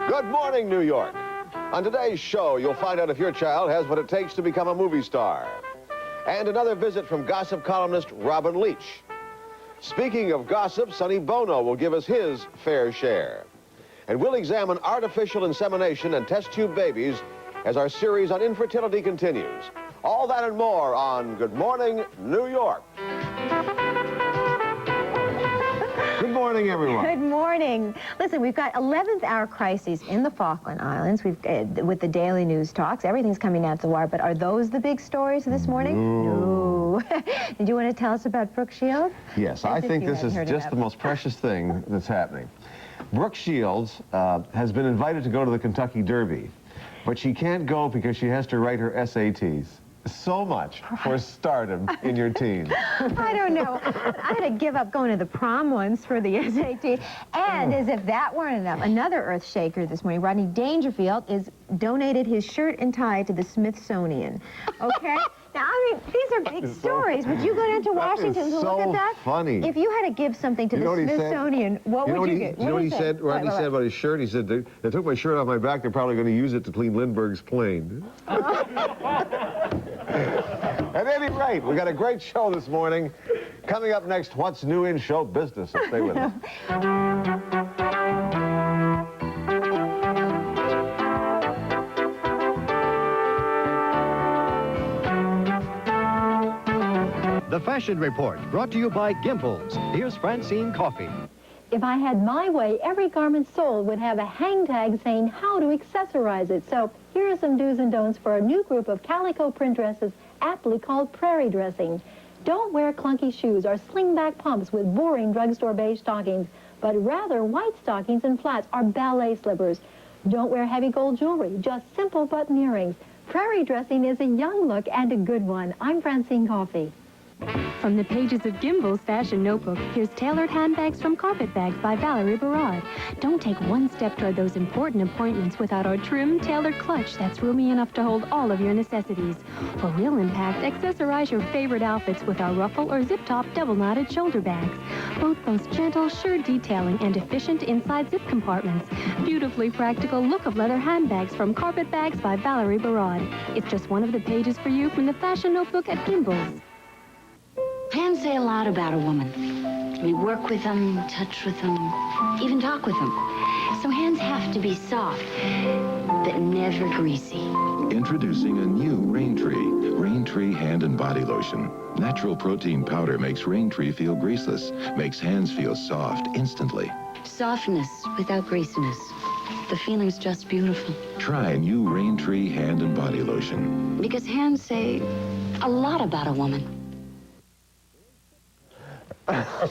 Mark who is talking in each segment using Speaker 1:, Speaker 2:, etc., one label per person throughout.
Speaker 1: Good morning, New York. On today's show, you'll find out if your child has what it takes to become a movie star. And another visit from gossip columnist Robin Leach. Speaking of gossip, Sonny Bono will give us his fair share. And we'll examine artificial insemination and test tube babies as our series on infertility continues. All that and more on Good Morning, New York. Good morning, everyone.
Speaker 2: Good morning. Listen, we've got 11th hour crises in the Falkland Islands. We've with the daily news talks. Everything's coming down to the wire. But are those the big stories this morning? No. Did you want to tell us about Brooke Shields?
Speaker 1: Yes, I think this is just the most precious thing that's happening. Brooke Shields has been invited to go to the Kentucky Derby, but she can't go because she has to write her SATs. So much for stardom in your teens.
Speaker 2: I don't know. I had to give up going to the prom once for the SAT. And as if that weren't enough, another earth shaker this morning, Rodney Dangerfield, is donated his shirt and tie to the Smithsonian. Okay? Now, I mean, these are big stories. Would you go down to Washington to look at that?
Speaker 1: Funny.
Speaker 2: If you had to give something to the Smithsonian, what would you get?
Speaker 1: You know what he said? Rodney said about his shirt? He said, they took my shirt off my back, they're probably going to use it to clean Lindbergh's plane. At any rate, we got a great show this morning. Coming up next, what's new in show business? So stay with us.
Speaker 3: The Fashion Report, brought to you by Gimbels. Here's Francine Coffey.
Speaker 4: If I had my way, every garment sold would have a hang tag saying how to accessorize it. So here are some do's and don'ts for a new group of calico print dresses aptly called prairie dressing. Don't wear clunky shoes or slingback pumps with boring drugstore beige stockings, but rather white stockings and flats or ballet slippers. Don't wear heavy gold jewelry, just simple button earrings. Prairie dressing is a young look and a good one. I'm Francine Coffey.
Speaker 5: From the pages of Gimbel's Fashion Notebook, here's Tailored Handbags from Carpetbags by Valerie Barad. Don't take one step toward those important appointments without our trim, tailored clutch that's roomy enough to hold all of your necessities. For real impact, accessorize your favorite outfits with our ruffle or zip-top double-knotted shoulder bags. Both boast gentle, sure detailing and efficient inside zip compartments. Beautifully practical look of leather handbags from Carpetbags by Valerie Barad. It's just one of the pages for you from the Fashion Notebook at Gimbel's.
Speaker 6: Hands say a lot about a woman. We work with them, touch with them, even talk with them. So hands have to be soft, but never greasy.
Speaker 7: Introducing a new Raintree. Raintree Hand and Body Lotion. Natural protein powder makes Raintree feel greaseless, makes hands feel soft instantly.
Speaker 6: Softness without greasiness. The feeling's just beautiful.
Speaker 7: Try new Raintree Hand and Body Lotion.
Speaker 6: Because hands say a lot about a woman.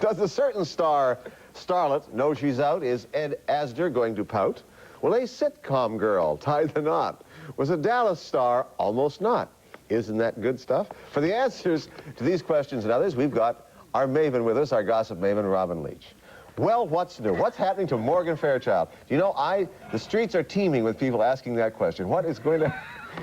Speaker 1: Does a certain starlet know she's out? Is Ed Asner going to pout? Will a sitcom girl tie the knot? Was a Dallas star almost not? Isn't that good stuff? For the answers to these questions and others, we've got our maven with us, our gossip maven, Robin Leach. Well, what's new? What's happening to Morgan Fairchild? You know, the streets are teeming with people asking that question. What is going to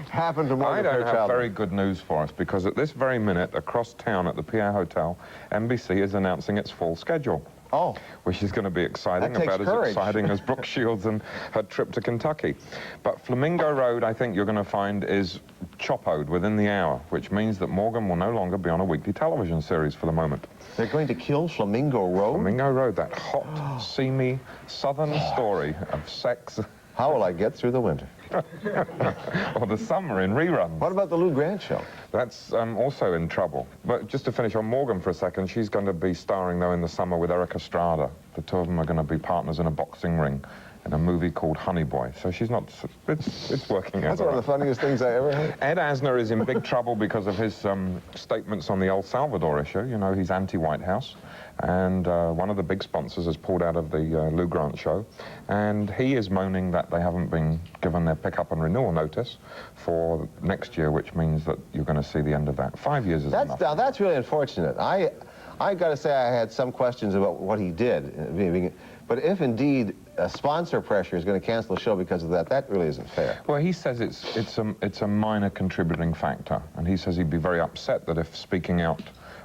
Speaker 1: happen to Morgan Fairchild?
Speaker 8: I don't have very good news for us, because at this very minute, across town at the Pierre Hotel, NBC is announcing its full schedule.
Speaker 1: Oh.
Speaker 8: Which is going to be exciting, about
Speaker 1: courage.
Speaker 8: as exciting as Brooke Shields and her trip to Kentucky. But Flamingo Road, I think you're going to find, is choppoed within the hour, which means that Morgan will no longer be on a weekly television series for the moment.
Speaker 1: They're going to kill Flamingo Road?
Speaker 8: Flamingo Road, that hot, seamy, southern story of sex.
Speaker 1: How will I get through the winter?
Speaker 8: Or the summer in reruns.
Speaker 1: What about the Lou Grant show?
Speaker 8: That's also in trouble. But just to finish on Morgan for a second, she's going to be starring, though, in the summer with Eric Estrada. The two of them are going to be partners in a boxing ring in a movie called Honey Boy. So she's not... It's working out.
Speaker 1: That's one of the funniest things I ever heard.
Speaker 8: Ed Asner is in big trouble because of his statements on the El Salvador issue. You know, he's anti-White House. And one of the big sponsors has pulled out of the Lou Grant show. And he is moaning that they haven't been given their pick-up and renewal notice for next year, which means that you're going to see the end of that. 5 years is enough.
Speaker 1: Now, that's really unfortunate. I got to say I had some questions about what he did. But if indeed sponsor pressure is going to cancel the show because of that, that really isn't fair.
Speaker 8: Well, he says it's a minor contributing factor. And he says he'd be very upset that if speaking out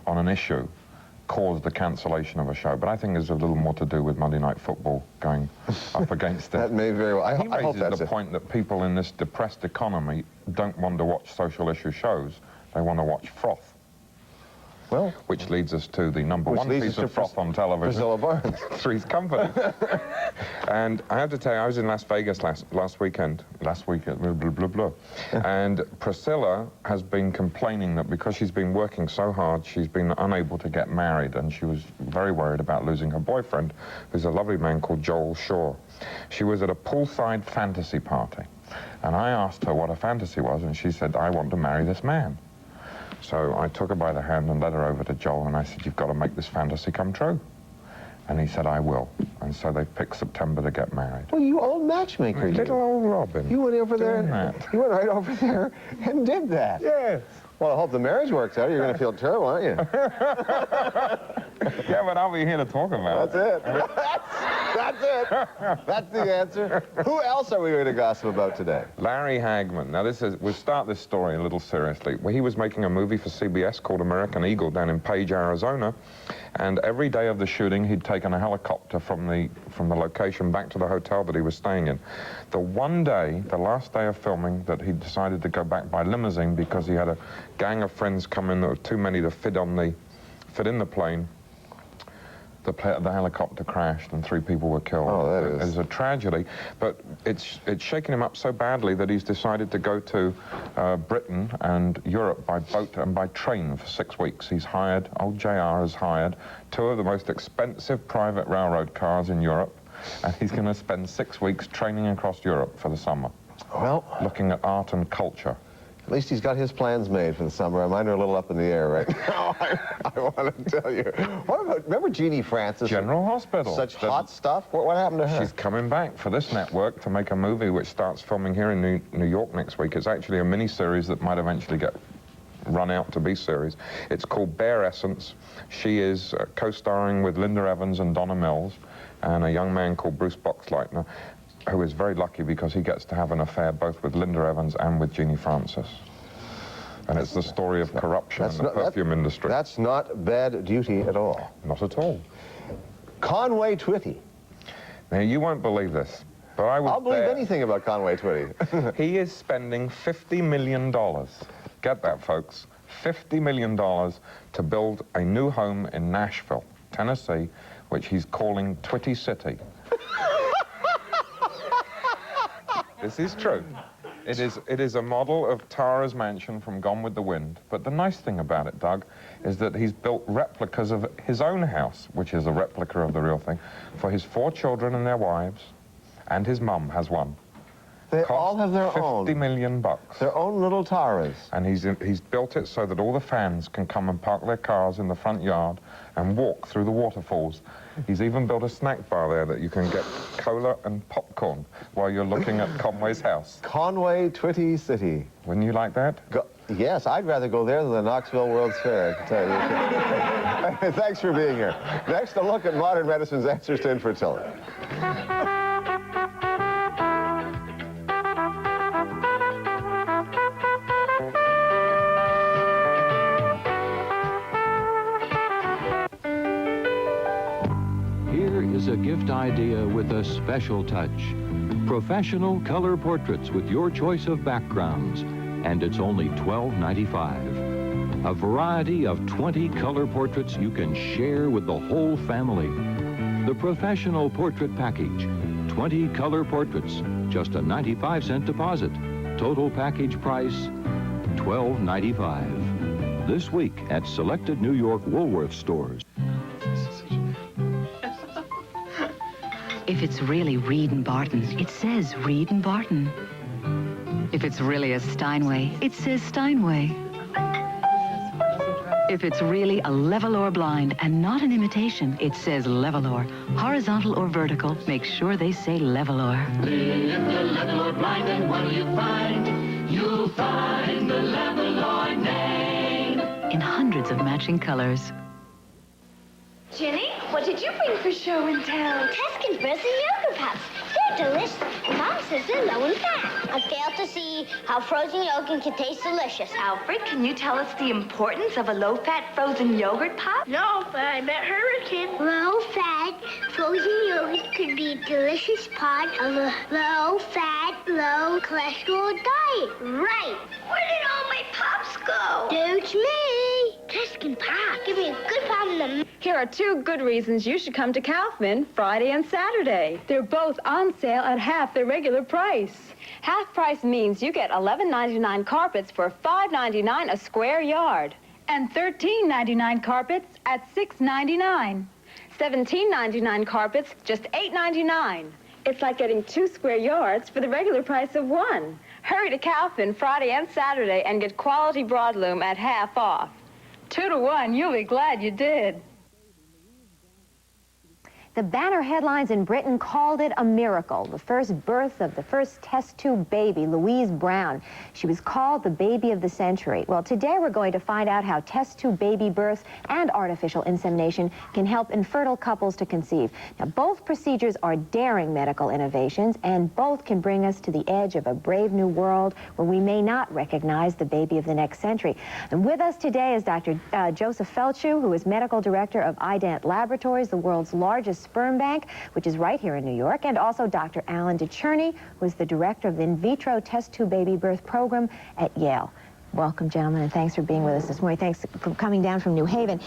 Speaker 8: on an issue caused the cancellation of a show, but I think there's a little more to do with Monday Night Football going up against it.
Speaker 1: That may very well.
Speaker 8: He
Speaker 1: I hope
Speaker 8: raises
Speaker 1: that's
Speaker 8: the
Speaker 1: it.
Speaker 8: point that people in this depressed economy don't want to watch social issue shows. They want to watch froth.
Speaker 1: Well,
Speaker 8: Which leads us to the number
Speaker 1: Which
Speaker 8: one
Speaker 1: leads
Speaker 8: piece
Speaker 1: us to
Speaker 8: of froth on television.
Speaker 1: Priscilla Barnes.
Speaker 8: Three's Company. And I have to tell you, I was in Las Vegas last weekend, blah, blah, blah. And Priscilla has been complaining that because she's been working so hard, she's been unable to get married, and she was very worried about losing her boyfriend, who's a lovely man called Joel Shaw. She was at a poolside fantasy party, and I asked her what a fantasy was, and she said, I want to marry this man. So I took her by the hand and led her over to Joel, and I said, you've got to make this fantasy come true. And he said, I will. And so they picked September to get married.
Speaker 1: Well, you old matchmaker. You.
Speaker 8: Little old Robin.
Speaker 1: You went over there.
Speaker 8: Doing that.
Speaker 1: You went right over there and did that.
Speaker 8: Yes.
Speaker 1: Well, I hope the marriage works out. You're going to feel terrible, aren't you?
Speaker 8: Yeah, but I'll be here to talk about
Speaker 1: That's it. That's it. That's the answer. Who else are we going to gossip about today?
Speaker 8: Larry Hagman. Now, we'll start this story a little seriously. Well, he was making a movie for CBS called American Eagle down in Page, Arizona, and every day of the shooting, he'd taken a helicopter from the location back to the hotel that he was staying in. The one day, the last day of filming, that he decided to go back by limousine because he had a gang of friends come in that were too many to fit in the plane. The helicopter crashed and 3 people were killed.
Speaker 1: Oh, that is...
Speaker 8: It's a tragedy, but it's shaken him up so badly that he's decided to go to Britain and Europe by boat and by train for 6 weeks. He's hired, old JR has hired 2 of the most expensive private railroad cars in Europe, and he's going to spend 6 weeks training across Europe for the summer.
Speaker 1: Well,
Speaker 8: looking at art and culture.
Speaker 1: At least he's got his plans made for the summer. Mine are a little up in the air right now. I want to tell you. What about, remember Jeannie Francis?
Speaker 8: General Hospital.
Speaker 1: Such hot stuff. What happened to her?
Speaker 8: She's coming back for this network to make a movie which starts filming here in New York next week. It's actually a mini-series that might eventually get run out to be series. It's called Bare Essence. She is co-starring with Linda Evans and Donna Mills and a young man called Bruce Boxleitner, who is very lucky because he gets to have an affair both with Linda Evans and with Jeannie Francis. And it's the story of corruption in the perfume industry.
Speaker 1: That's not bad duty at all.
Speaker 8: Not at all.
Speaker 1: Conway Twitty.
Speaker 8: Now, you won't believe this, but
Speaker 1: I'll believe anything about Conway Twitty.
Speaker 8: He is spending $50 million. Get that, folks. $50 million to build a new home in Nashville, Tennessee, which he's calling Twitty City. This is true. It is a model of Tara's mansion from Gone with the Wind. But the nice thing about it, Doug, is that he's built replicas of his own house, which is a replica of the real thing, for his 4 children and their wives, and his mum has one.
Speaker 1: They all have their own.
Speaker 8: $50 million.
Speaker 1: Their own little Taras.
Speaker 8: And he's built it so that all the fans can come and park their cars in the front yard and walk through the waterfalls. He's even built a snack bar there that you can get cola and popcorn while you're looking at Conway's house.
Speaker 1: Conway Twitty City.
Speaker 8: Wouldn't you like that?
Speaker 1: Yes, I'd rather go there than the Knoxville World's Fair, I can tell you. Thanks for being here. Next, a look at modern medicine's answers to infertility.
Speaker 9: Is a gift idea with a special touch. Professional color portraits with your choice of backgrounds, and it's only $12.95. A variety of 20 color portraits you can share with the whole family. The Professional Portrait Package. 20 color portraits, just a 95-cent deposit. Total package price, $12.95. This week at selected New York Woolworth stores.
Speaker 6: If it's really Reed and Barton, it says Reed and Barton. If it's really a Steinway, it says Steinway. If it's really a Levolor blind and not an imitation, it says Levolor. Horizontal or vertical, make sure they say Levolor.
Speaker 10: Live the Levolor blind, and what do you find? You'll find the Levolor name.
Speaker 6: In hundreds of matching colors.
Speaker 11: Jenny, what did you bring for show and tell?
Speaker 12: Tuscan frozen yogurt puffs. They're
Speaker 11: delicious. Mom says they're low in fat. I fail to see how frozen yogurt can taste delicious.
Speaker 12: Alfred, can you tell us the importance of a low-fat frozen yogurt pop?
Speaker 11: No, but I bet Hurricane. Low-fat frozen yogurt could be a delicious part of a low-fat, low-cholesterol diet. Right. Where did all my pops go? It's me. Tuscan Pop. Give me a good pop in the...
Speaker 13: Here are 2 good reasons you should come to Kaufman Friday and Saturday. They're both on sale at half their regular price. Half price means you get $11.99 carpets for $5.99 a square yard. And $13.99 carpets at $6.99. $17.99 carpets, just $8.99. It's like getting 2 square yards for the regular price of 1. Hurry to Kaufman Friday and Saturday and get quality broadloom at half off. 2 to 1, you'll be glad you did.
Speaker 2: The banner headlines in Britain called it a miracle, the first birth of the first test tube baby, Louise Brown. She was called the baby of the century. Well, today we're going to find out how test tube baby birth and artificial insemination can help infertile couples to conceive. Now, both procedures are daring medical innovations, and both can bring us to the edge of a brave new world where we may not recognize the baby of the next century. And with us today is Dr. Joseph Feldschuh, who is medical director of Idant Laboratories, the world's largest sperm bank, which is right here in New York, and also Dr. Alan DeCherney, who is the director of the in vitro test tube baby birth program at Yale. Welcome, gentlemen, and thanks for being with us this morning. Thanks for coming down from New Haven.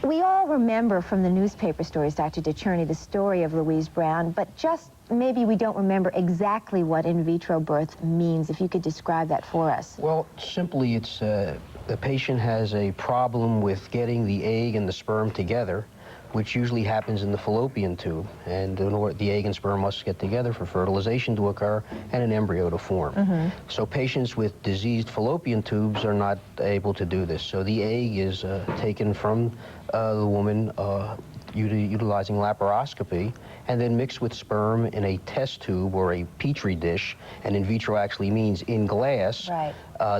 Speaker 2: We all remember from the newspaper stories, Dr. DeCherney, the story of Louise Brown, but just maybe we don't remember exactly what in vitro birth means. If you could describe that for us.
Speaker 14: Well, simply it's the patient has a problem with getting the egg and the sperm together, which usually happens in the fallopian tube. And the egg and sperm must get together for fertilization to occur and an embryo to form. So patients with diseased fallopian tubes are not able to do this. So the egg is taken from the woman utilizing laparoscopy and then mixed with sperm in a test tube or a petri dish, and in vitro actually means in glass.
Speaker 2: Right.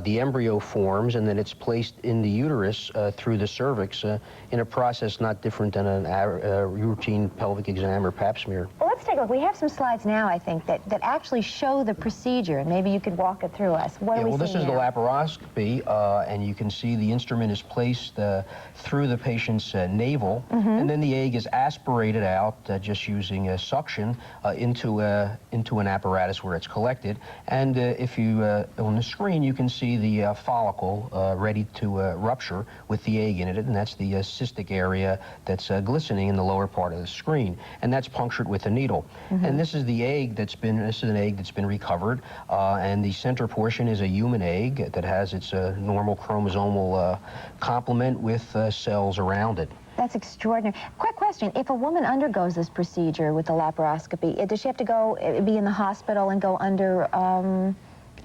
Speaker 14: The embryo forms, and then it's placed in the uterus through the cervix in a process not different than a routine pelvic exam or pap smear.
Speaker 2: Well, let's take a look. We have some slides now, I think, that actually show the procedure, and maybe you could walk it through us. What are we
Speaker 14: well, this
Speaker 2: seeing
Speaker 14: is
Speaker 2: now?
Speaker 14: the laparoscopy, and you can see the instrument is placed through the patient's navel, and then the egg is aspirated out just using suction into an apparatus where it's collected. And if you, on the screen, you can see the follicle ready to rupture with the egg in it, and that's the cystic area that's glistening in the lower part of the screen, and that's punctured with a needle. And this is the egg that's been, recovered, and the center portion is a human egg that has its normal chromosomal complement with cells around it.
Speaker 2: That's extraordinary. Quick question. If a woman undergoes this procedure with the laparoscopy, does she have to go, be in the hospital and go under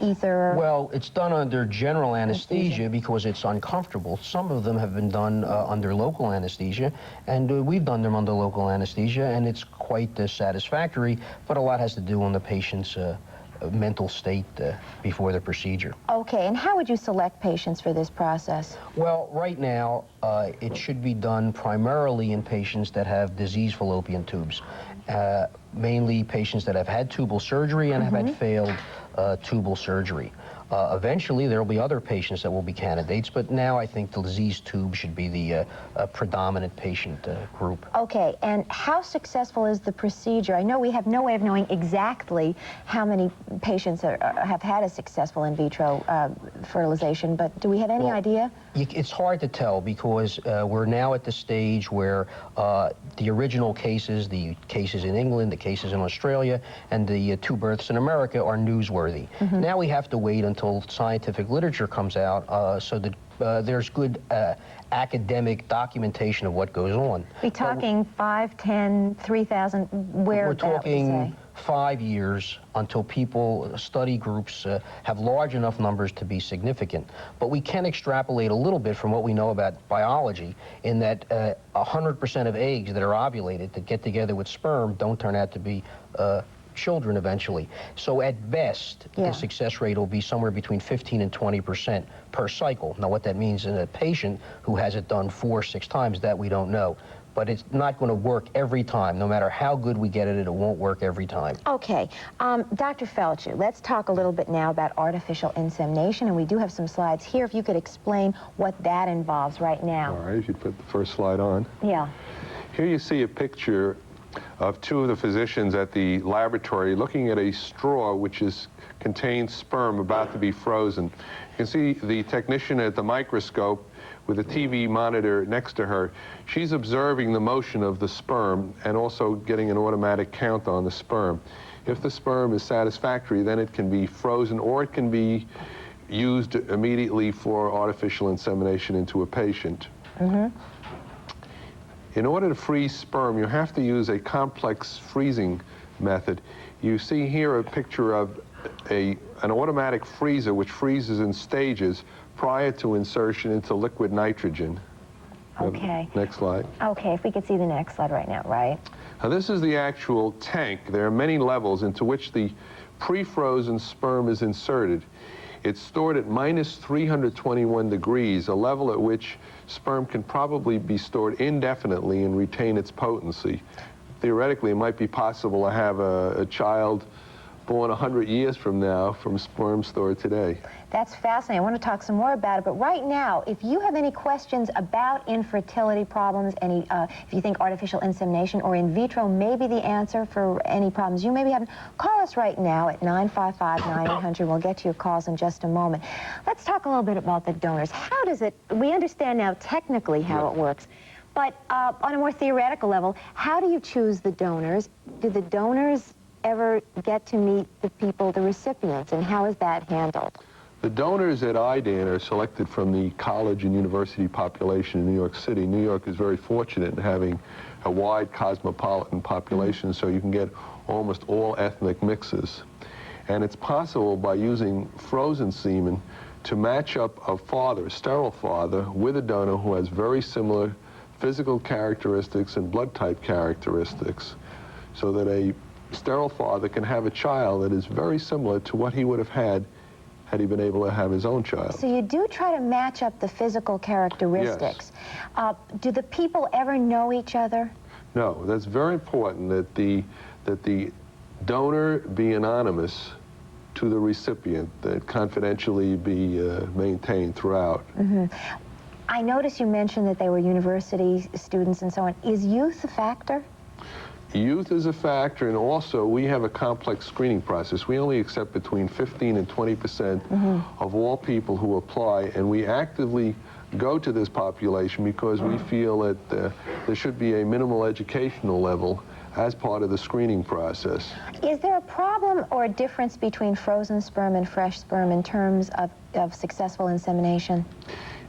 Speaker 2: ether?
Speaker 14: Well, it's done under general anesthesia because it's uncomfortable. Some of them have been done under local anesthesia, and we've done them under local anesthesia, and it's quite satisfactory, but a lot has to do on the patient's mental state before the procedure.
Speaker 2: Okay, and how would you select patients for this process?
Speaker 14: Well, right now, it should be done primarily in patients that have diseased fallopian tubes, mainly patients that have had tubal surgery and have had failed tubal surgery. Eventually, there will be other patients that will be candidates, but now I think the diseased tube should be the predominant patient group.
Speaker 2: Okay, and how successful is the procedure? I know we have no way of knowing exactly how many patients have had a successful in vitro fertilization, but do we have any idea?
Speaker 14: It's hard to tell because we're now at the stage where the original cases, the cases in England, the cases in Australia, and the 2 births in America are newsworthy. Now we have to wait until scientific literature comes out so that there's good academic documentation of what goes on.
Speaker 2: We're talking 5, 10, 3,000, where
Speaker 14: we're talking 5 years until study groups have large enough numbers to be significant. But we can extrapolate a little bit from what we know about biology in that 100% of eggs that are ovulated that get together with sperm don't turn out to be children eventually. So at best, the success rate will be somewhere between 15 and 20% per cycle. Now what that means in a patient who has it done 4 or 6 times, that we don't know. but it's not going to work every time. No matter how good we get at it, it won't work every time.
Speaker 2: Okay, Dr. Felcher, let's talk a little bit now about artificial insemination, and we do have some slides here. If you could explain what that involves right now.
Speaker 15: All right, if you put the first slide on.
Speaker 2: Yeah.
Speaker 15: Here you see a picture of two of the physicians at the laboratory looking at a straw which contains sperm about to be frozen. You can see the technician at the microscope with a TV monitor next to her. She's observing the motion of the sperm and also getting an automatic count on the sperm. If the sperm is satisfactory, then it can be frozen, or it can be used immediately for artificial insemination into a patient.
Speaker 2: Mm-hmm.
Speaker 15: In order to freeze sperm, you have to use a complex freezing method. You see here a picture of an automatic freezer which freezes in stages prior to insertion into liquid nitrogen.
Speaker 2: Okay.
Speaker 15: Next slide.
Speaker 2: Okay, if we could see the next slide right now, right?
Speaker 15: Now this is the actual tank. There are many levels into which the pre-frozen sperm is inserted. It's stored at minus 321 degrees, a level at which sperm can probably be stored indefinitely and retain its potency. Theoretically, it might be possible to have a child born 100 years from now from sperm stored today.
Speaker 2: That's fascinating. I want to talk some more about it, but right now, if you have any questions about infertility problems, if you think artificial insemination or in vitro may be the answer for any problems you may be having, call us right now at 955-9800. We'll get to your calls in just a moment. Let's talk a little bit about the donors. How does it, we understand now technically how it works, but on a more theoretical level, how do you choose the donors? Do the donors ever get to meet the people, the recipients, and how is that handled?
Speaker 15: The donors at IDAN are selected from the college and university population in New York City. New York is very fortunate in having a wide cosmopolitan population, so you can get almost all ethnic mixes. And it's possible by using frozen semen to match up a father, a sterile father, with a donor who has very similar physical characteristics and blood type characteristics, so that a sterile father can have a child that is very similar to what he would have had he been able to have his own child.
Speaker 2: So you do try to match up the physical characteristics. Yes. Do the people ever know each other?
Speaker 15: No, that's very important that the donor be anonymous to the recipient, that confidentially be maintained throughout.
Speaker 2: Mm-hmm. I noticed you mentioned that they were university students and so on. Is youth a factor?
Speaker 15: Youth is a factor, and also we have a complex screening process. We only accept between 15 and 20% of all people who apply, and we actively go to this population because we feel that there should be a minimal educational level as part of the screening process.
Speaker 2: Is there a problem or a difference between frozen sperm and fresh sperm in terms of successful insemination?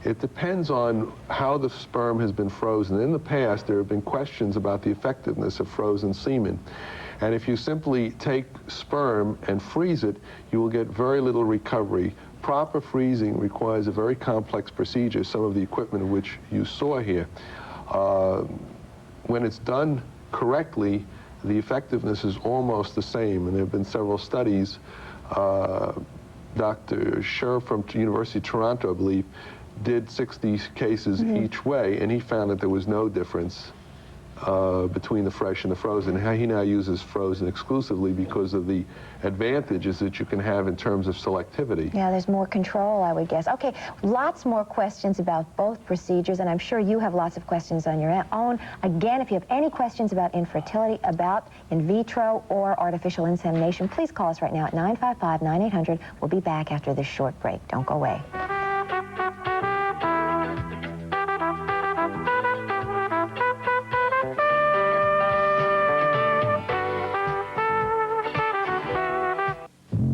Speaker 15: It depends on how the sperm has been frozen. In the past, there have been questions about the effectiveness of frozen semen. And if you simply take sperm and freeze it, you will get very little recovery. Proper freezing requires a very complex procedure, some of the equipment of which you saw here. When it's done correctly, the effectiveness is almost the same, and there have been several studies. Dr. Scher from University of Toronto, I believe, did 60 cases each way, and he found that there was no difference between the fresh and the frozen. He now uses frozen exclusively because of the advantages that you can have in terms of selectivity.
Speaker 2: Yeah, there's more control, I would guess. Okay, lots more questions about both procedures, and I'm sure you have lots of questions on your own. Again, if you have any questions about infertility, about in vitro or artificial insemination, please call us right now at 955-9800. We'll be back after this short break. Don't go away.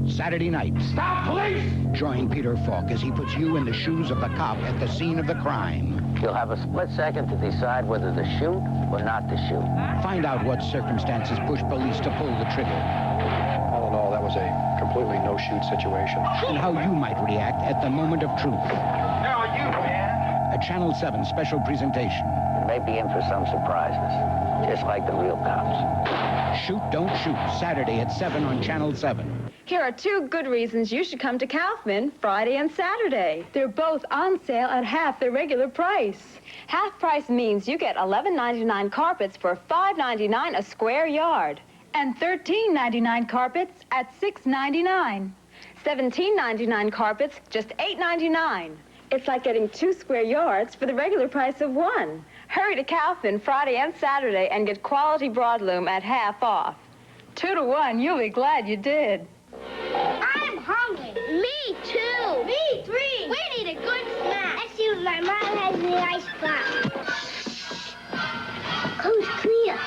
Speaker 16: Saturday night. Stop, police! Join Peter Falk as he puts you in the shoes of the cop at the scene of the crime.
Speaker 17: You'll have a split second to decide whether to shoot or not to shoot.
Speaker 16: Find out what circumstances push police to pull the trigger.
Speaker 18: All in all, that was a completely no-shoot situation.
Speaker 16: And how you might react at the moment of truth.
Speaker 17: How are you, man?
Speaker 16: A Channel 7 special presentation.
Speaker 17: You may be in for some surprises, just like the real cops.
Speaker 16: Shoot, Don't Shoot, Saturday at 7 on Channel 7.
Speaker 13: Here are 2 good reasons you should come to Kaufman Friday and Saturday. They're both on sale at half their regular price. Half price means you get $11.99 carpets for $5.99 a square yard. And $13.99 carpets at $6.99. $17.99 carpets, just $8.99. It's like getting 2 square yards for the regular price of 1. Hurry to Kaufman Friday and Saturday and get quality broadloom at half off. 2 to 1, you'll be glad you did.
Speaker 11: I'm hungry. Me too. Me 3. We need a good snack. Let's see what my mom has in the icebox. Coast clear.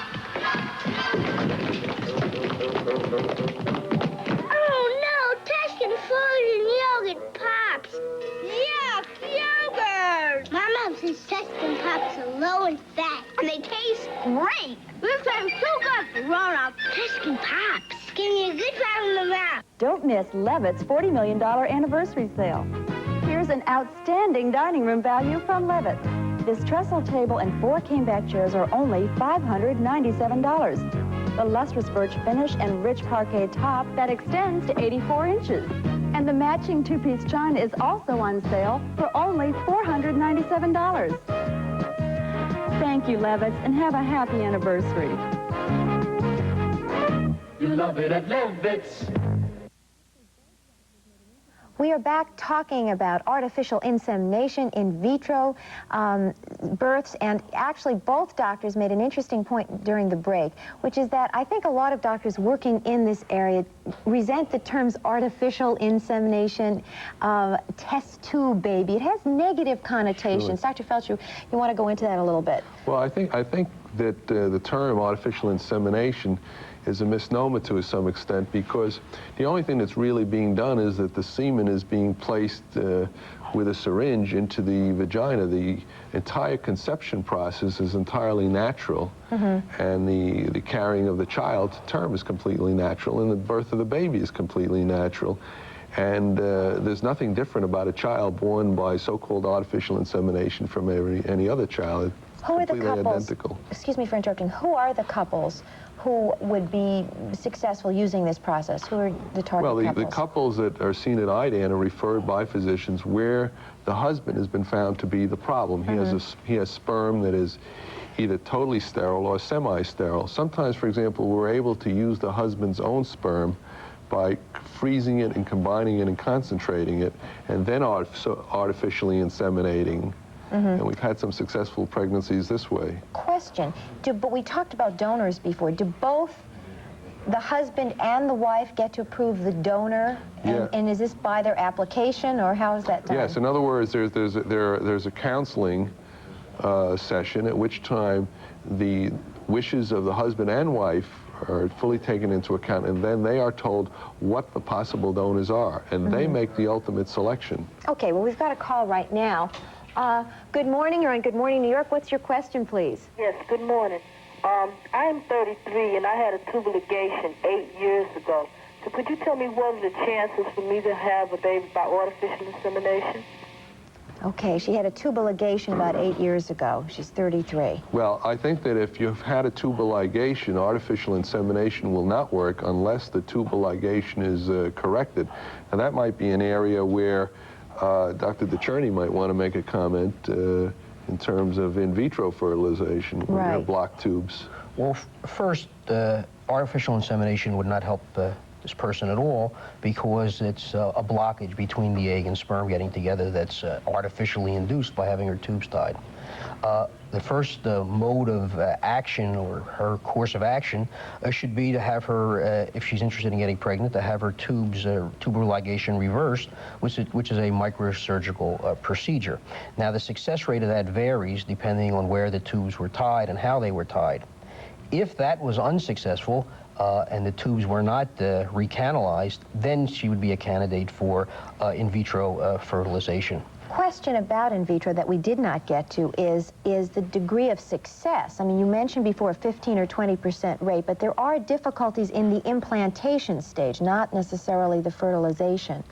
Speaker 11: Oh no, Tuscan frozen yogurt pops. Yuck, yogurt. My mom says Tuscan pops are low in fat and they taste great. This time's so good for grown-ups. Tuscan pops. Give me a good pound in the mouth.
Speaker 13: Don't miss Levitt's $40 million anniversary sale. Here's an outstanding dining room value from Levitt. This trestle table and 4 caneback chairs are only $597. The lustrous birch finish and rich parquet top that extends to 84 inches. And the matching 2-piece china is also on sale for only $497. Thank you, Levitt's, and have a happy anniversary.
Speaker 10: You love it at Levitt's.
Speaker 2: We are back talking about artificial insemination, in vitro births, and actually both doctors made an interesting point during the break, which is that I think a lot of doctors working in this area resent the terms artificial insemination, test tube baby. It has negative connotations. Dr. Felch, you want to go into that a little bit?
Speaker 15: Well, I think that the term artificial insemination is a misnomer to some extent, because the only thing that's really being done is that the semen is being placed with a syringe into the vagina. The entire conception process is entirely natural, and the carrying of the child to term is completely natural, and the birth of the baby is completely natural. And there's nothing different about a child born by so-called artificial insemination from any other child. It's
Speaker 2: Who are the
Speaker 15: completely
Speaker 2: couples?
Speaker 15: identical.
Speaker 2: Excuse me for interrupting. Who are the couples who would be successful using this process? Who are the target
Speaker 15: Well,
Speaker 2: couples?
Speaker 15: the couples that are seen at IDAN are referred by physicians where the husband has been found to be the problem. He has sperm that is either totally sterile or semi-sterile. Sometimes, for example, we're able to use the husband's own sperm by freezing it and combining it and concentrating it, and then artificially inseminating. And we've had some successful pregnancies this way.
Speaker 2: Question, but we talked about donors before. Do both the husband and the wife get to approve the donor? And is this by their application, or how is that done?
Speaker 15: Yes, in other words, there's a counseling session at which time the wishes of the husband and wife are fully taken into account, and then they are told what the possible donors are, and they make the ultimate selection.
Speaker 2: Okay, well, we've got a call right now. Good morning, you're on Good Morning New York. What's your question, please?
Speaker 19: Yes, good morning. I'm 33 and I had a tubal ligation 8 years ago. So could you tell me what are the chances for me to have a baby by artificial insemination?
Speaker 2: Okay, she had a tubal ligation about 8 years ago. She's 33.
Speaker 15: Well, I think that if you've had a tubal ligation, artificial insemination will not work unless the tubal ligation is corrected. And that might be an area where Dr. DeCherney might want to make a comment in terms of in vitro fertilization, where you have blocked tubes.
Speaker 14: Well, first, artificial insemination would not help this person at all, because it's a blockage between the egg and sperm getting together that's artificially induced by having her tubes tied. The first mode of action, or her course of action, should be to have her, if she's interested in getting pregnant, to have her tubular ligation reversed, which is a microsurgical procedure. Now, the success rate of that varies depending on where the tubes were tied and how they were tied. If that was unsuccessful, and the tubes were not recanalized, then she would be a candidate for in vitro fertilization.
Speaker 2: Question about in vitro that we did not get to is the degree of success. I mean, you mentioned before a 15 or 20% rate, but there are difficulties in the implantation stage, not necessarily the fertilization.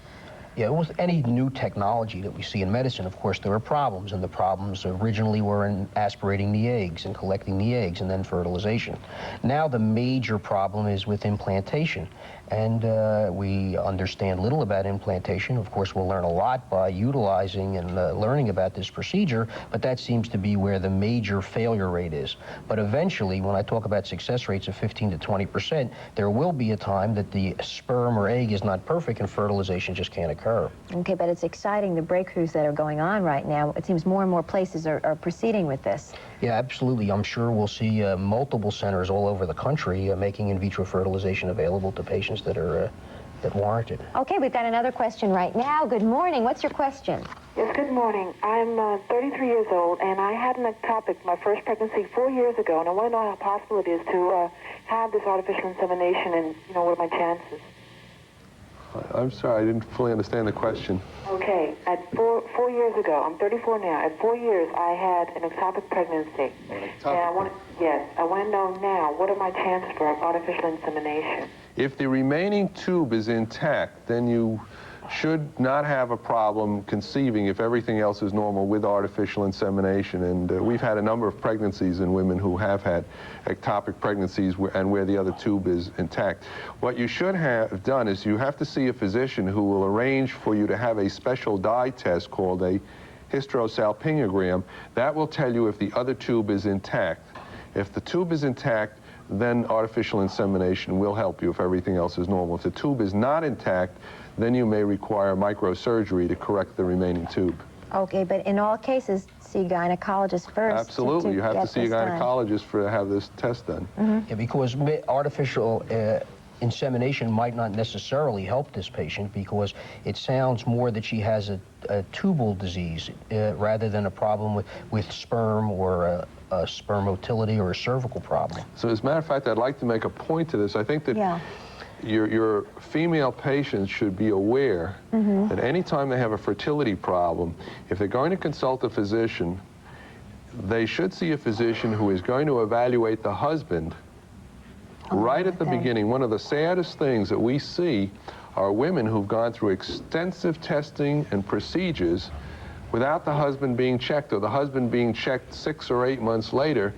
Speaker 14: Yeah, with any new technology that we see in medicine, of course, there are problems, and the problems originally were in aspirating the eggs and collecting the eggs and then fertilization. Now the major problem is with implantation, and we understand little about implantation. Of course, we'll learn a lot by utilizing and learning about this procedure, but that seems to be where the major failure rate is. But eventually, when I talk about success rates of 15 to 20%, there will be a time that the sperm or egg is not perfect and fertilization just can't occur.
Speaker 2: Okay, but it's exciting, the breakthroughs that are going on right now. It seems more and more places are proceeding with this.
Speaker 14: Yeah, absolutely. I'm sure we'll see multiple centers all over the country making in vitro fertilization available to patients that are that warrant it.
Speaker 2: Okay, we've got another question right now. Good morning. What's your question?
Speaker 19: Yes, good morning. I'm 33 years old, and I had an ectopic, my first pregnancy, 4 years ago, and I want to know how possible it is to have this artificial insemination, and, you know, what are my chances?
Speaker 15: I'm sorry, I didn't fully understand the question.
Speaker 19: Okay, at four years ago, I'm 34 now. At 4 years, I had an ectopic pregnancy. And I want to know now, what are my chances for artificial insemination?
Speaker 15: If the remaining tube is intact, then you should not have a problem conceiving if everything else is normal with artificial insemination. And we've had a number of pregnancies in women who have had ectopic pregnancies and where the other tube is intact. What you should have done is you have to see a physician who will arrange for you to have a special dye test called a hysterosalpingogram. That will tell you if the other tube is intact. If the tube is intact, then artificial insemination will help you if everything else is normal. If the tube is not intact, then you may require microsurgery to correct the remaining tube.
Speaker 2: Okay, but in all cases, see a gynecologist first.
Speaker 15: Absolutely, you have to see a gynecologist to have this test done.
Speaker 14: Yeah, because artificial insemination might not necessarily help this patient because it sounds more that she has a tubal disease rather than a problem with sperm or a sperm motility or a cervical problem.
Speaker 15: So as a matter of fact, I'd like to make a point to this. I think that your female patients should be aware that anytime they have a fertility problem, if they're going to consult a physician, they should see a physician who is going to evaluate the husband right at the beginning. One of the saddest things that we see are women who've gone through extensive testing and procedures without the husband being checked, or the husband being checked 6 or 8 months later,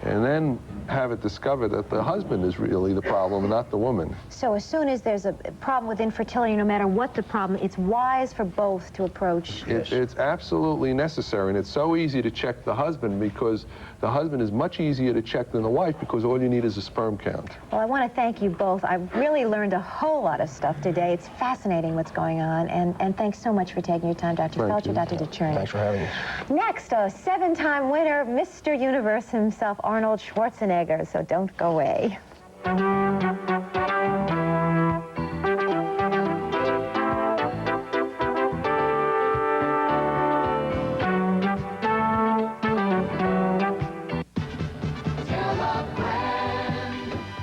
Speaker 15: and then have it discovered that the husband is really the problem, not the woman.
Speaker 2: So as soon as there's a problem with infertility, no matter what the problem, it's wise for both to approach.
Speaker 15: It's absolutely necessary, and it's so easy to check the husband because the husband is much easier to check than the wife because all you need is a sperm count.
Speaker 2: Well, I want to thank you both. I've really learned a whole lot of stuff today. It's fascinating what's going on, and thanks so much for taking your time, Dr. Felcher, Dr. DeCherney.
Speaker 14: Thanks for having us.
Speaker 2: Next, a 7-time winner, Mr. Universe himself, Arnold Schwarzenegger, so don't go away.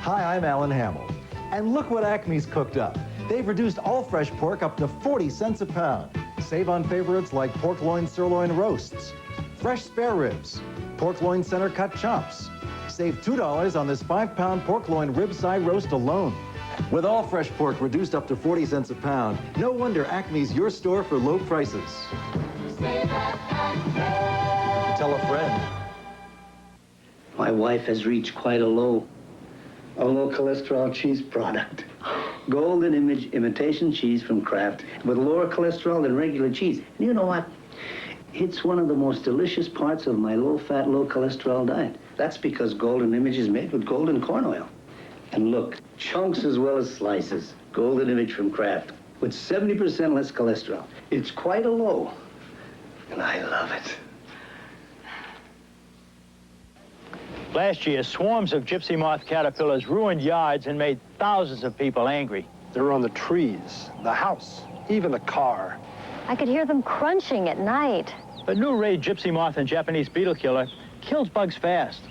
Speaker 20: Hi, I'm Alan Hamill. And look what Acme's cooked up. They've reduced all fresh pork up to 40 cents a pound. Save on favorites like pork loin sirloin roasts, fresh spare ribs, pork loin center cut chops. Save $2 on this 5-pound pork loin rib side roast alone. With all fresh pork reduced up to 40 cents a pound, no wonder Acme's your store for low prices. Tell a friend.
Speaker 21: My wife has reached quite a low cholesterol cheese product. Golden Image imitation cheese from Kraft with lower cholesterol than regular cheese. And you know what? It's one of the most delicious parts of my low-fat, low-cholesterol diet. That's because Golden Image is made with golden corn oil. And look, chunks as well as slices. Golden Image from Kraft with 70% less cholesterol. It's quite a low, and I love it.
Speaker 22: Last year, swarms of gypsy moth caterpillars ruined yards and made thousands of people angry.
Speaker 18: They were on the trees, the house, even the car.
Speaker 4: I could hear them crunching at night.
Speaker 22: But new Raid gypsy moth and Japanese beetle killer kills bugs fast.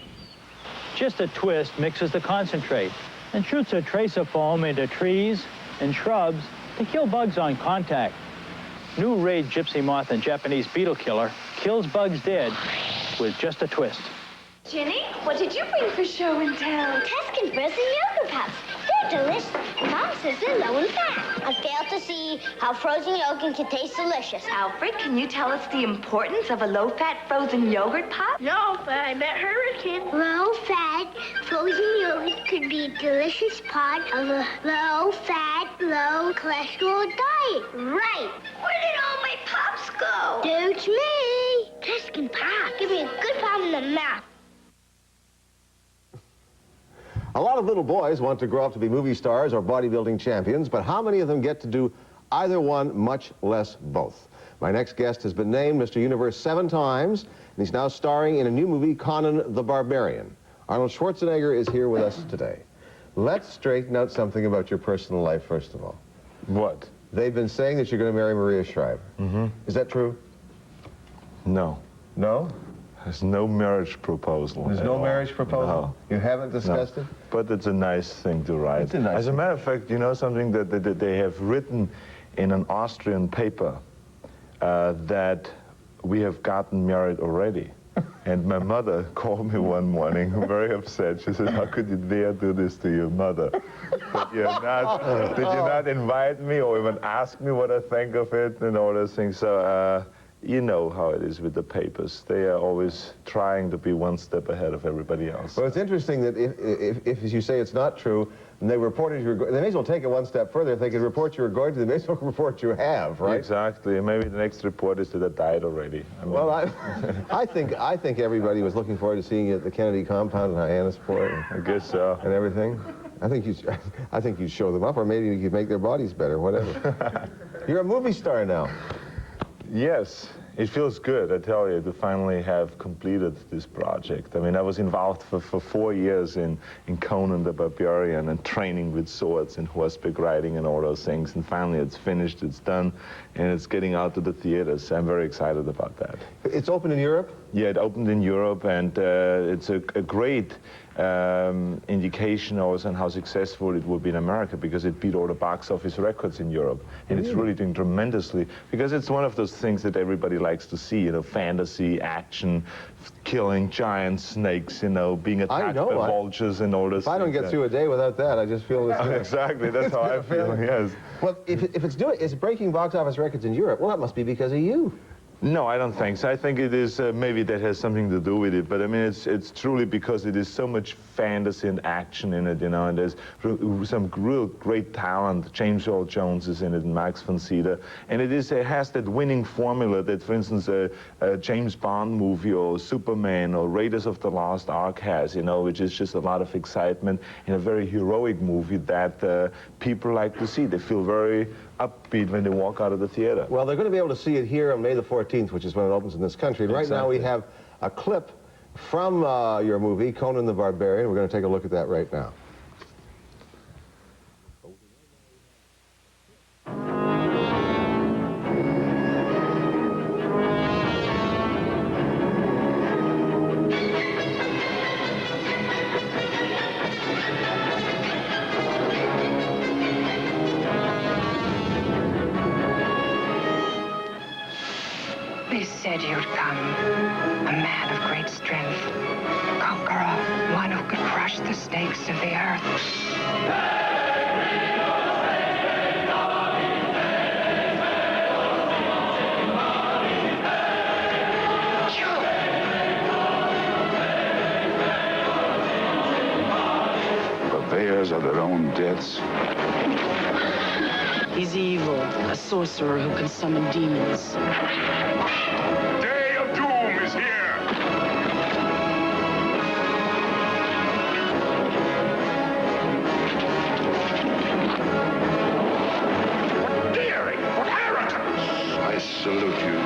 Speaker 22: Just a twist mixes the concentrate and shoots a tracer foam into trees and shrubs to kill bugs on contact. New Raid gypsy moth and Japanese beetle killer kills bugs dead with just a twist.
Speaker 11: Jenny, what did you bring for show and tell? Tuscan frozen yoga puffs. They're delicious. And Mom because they're low in fat. I fail to see how frozen yogurt can taste delicious.
Speaker 12: Alfred, can you tell us the importance of a low-fat frozen yogurt pop?
Speaker 11: No, but I bet Hurricane. Low-fat frozen yogurt could be a delicious part of a low-fat, low-cholesterol diet. Right. Where did all my pops go? It's me. Tuscan Pop. Give me a good pop in the mouth.
Speaker 1: A lot of little boys want to grow up to be movie stars or bodybuilding champions, but how many of them get to do either one, much less both? My next guest has been named Mr. Universe 7 times, and he's now starring in a new movie, Conan the Barbarian. Arnold Schwarzenegger is here with us today. Let's straighten out something about your personal life, first of all.
Speaker 3: What?
Speaker 1: They've been saying that you're going to marry Maria Shriver.
Speaker 3: Mm-hmm.
Speaker 1: Is that true?
Speaker 3: No.
Speaker 1: No?
Speaker 3: There's no marriage proposal.
Speaker 1: There's no marriage proposal?
Speaker 3: No.
Speaker 1: You haven't discussed it?
Speaker 3: But it's a nice thing to write.
Speaker 1: It's a nice
Speaker 3: As a matter of fact, you know something that they have written in an Austrian paper that we have gotten married already. And my mother called me one morning, very upset. She said, "How could you dare do this to your mother? Did you not invite me or even ask me what I think of it and all those things?" So, you know how it is with the papers. They are always trying to be one step ahead of everybody else.
Speaker 1: Well, it's interesting that if as you say, it's not true, and they reported you were, they may as well take it one step further. If they could report you were going to, they may as well report you have, right?
Speaker 3: Exactly. Maybe the next report is that I died already. I mean,
Speaker 1: well, I think everybody was looking forward to seeing you at the Kennedy compound in Hyannisport.
Speaker 3: I guess so.
Speaker 1: And everything. I think you'd show them up, or maybe you could make their bodies better, whatever. You're a movie star now.
Speaker 3: Yes, it feels good, I tell you, to finally have completed this project. I mean, I was involved for 4 years in Conan the Barbarian and training with swords and horseback riding and all those things. And finally, it's finished, it's done, and it's getting out to the theaters. I'm very excited about that.
Speaker 1: It's open in Europe?
Speaker 3: Yeah, it opened in Europe, and it's a great indication also on how successful it will be in America, because it beat all the box office records in Europe. And it's really doing tremendously, because it's one of those things that everybody likes to see, you know, fantasy, action, killing giant snakes, you know, being attacked by vultures and all this.
Speaker 1: If I don't get through a day without that, I just feel it's
Speaker 3: exactly, that's how I feel, yes.
Speaker 1: Well, if it's breaking box office records in Europe, well, that must be because of you.
Speaker 3: No, I don't think so. I think it is, maybe that has something to do with it, but I mean, it's truly because it is so much fantasy and action in it, you know, and there's some real great talent. James Earl Jones is in it, and Max von Sydow, and it has that winning formula that, for instance, a James Bond movie or Superman or Raiders of the Lost Ark has, you know, which is just a lot of excitement in a very heroic movie that people like to see. They feel very upbeat when they walk out of the theater.
Speaker 1: Well, they're going to be able to see it here on May the 14th, which is when it opens in this country. And right now we have a clip from your movie, Conan the Barbarian. We're going to take a look at that right now.
Speaker 5: They said you'd come, a man of great strength, conqueror, one who could crush the snakes of the earth.
Speaker 23: Purveyors of their own deaths.
Speaker 24: He's evil, a sorcerer who can summon demons.
Speaker 23: Day of Doom is here! What daring! What arrogance! I salute you.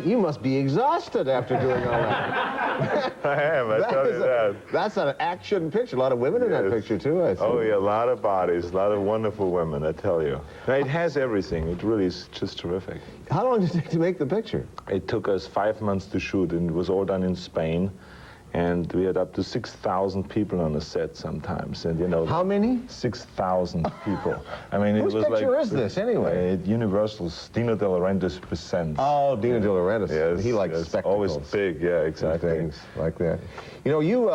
Speaker 1: You must be exhausted after doing all that.
Speaker 3: I am, I tell you that.
Speaker 1: That's an action picture. A lot of women in that picture, too, I think.
Speaker 3: Oh, yeah, a lot of bodies, a lot of wonderful women, I tell you. It has everything. It really is just terrific.
Speaker 1: How long did it take to make the picture?
Speaker 3: It took us 5 months to shoot, and it was all done in Spain. And we had up to 6,000 people on the set sometimes. And, you know...
Speaker 1: How many?
Speaker 3: 6,000 people. I mean,
Speaker 1: Whose
Speaker 3: it was
Speaker 1: picture is this, anyway?
Speaker 3: Universal's Dino De Laurentiis presents.
Speaker 1: Oh, Dino De Laurentiis.
Speaker 3: Yes.
Speaker 1: He likes spectacles.
Speaker 3: Always big, yeah, exactly.
Speaker 1: Things like that. You know, you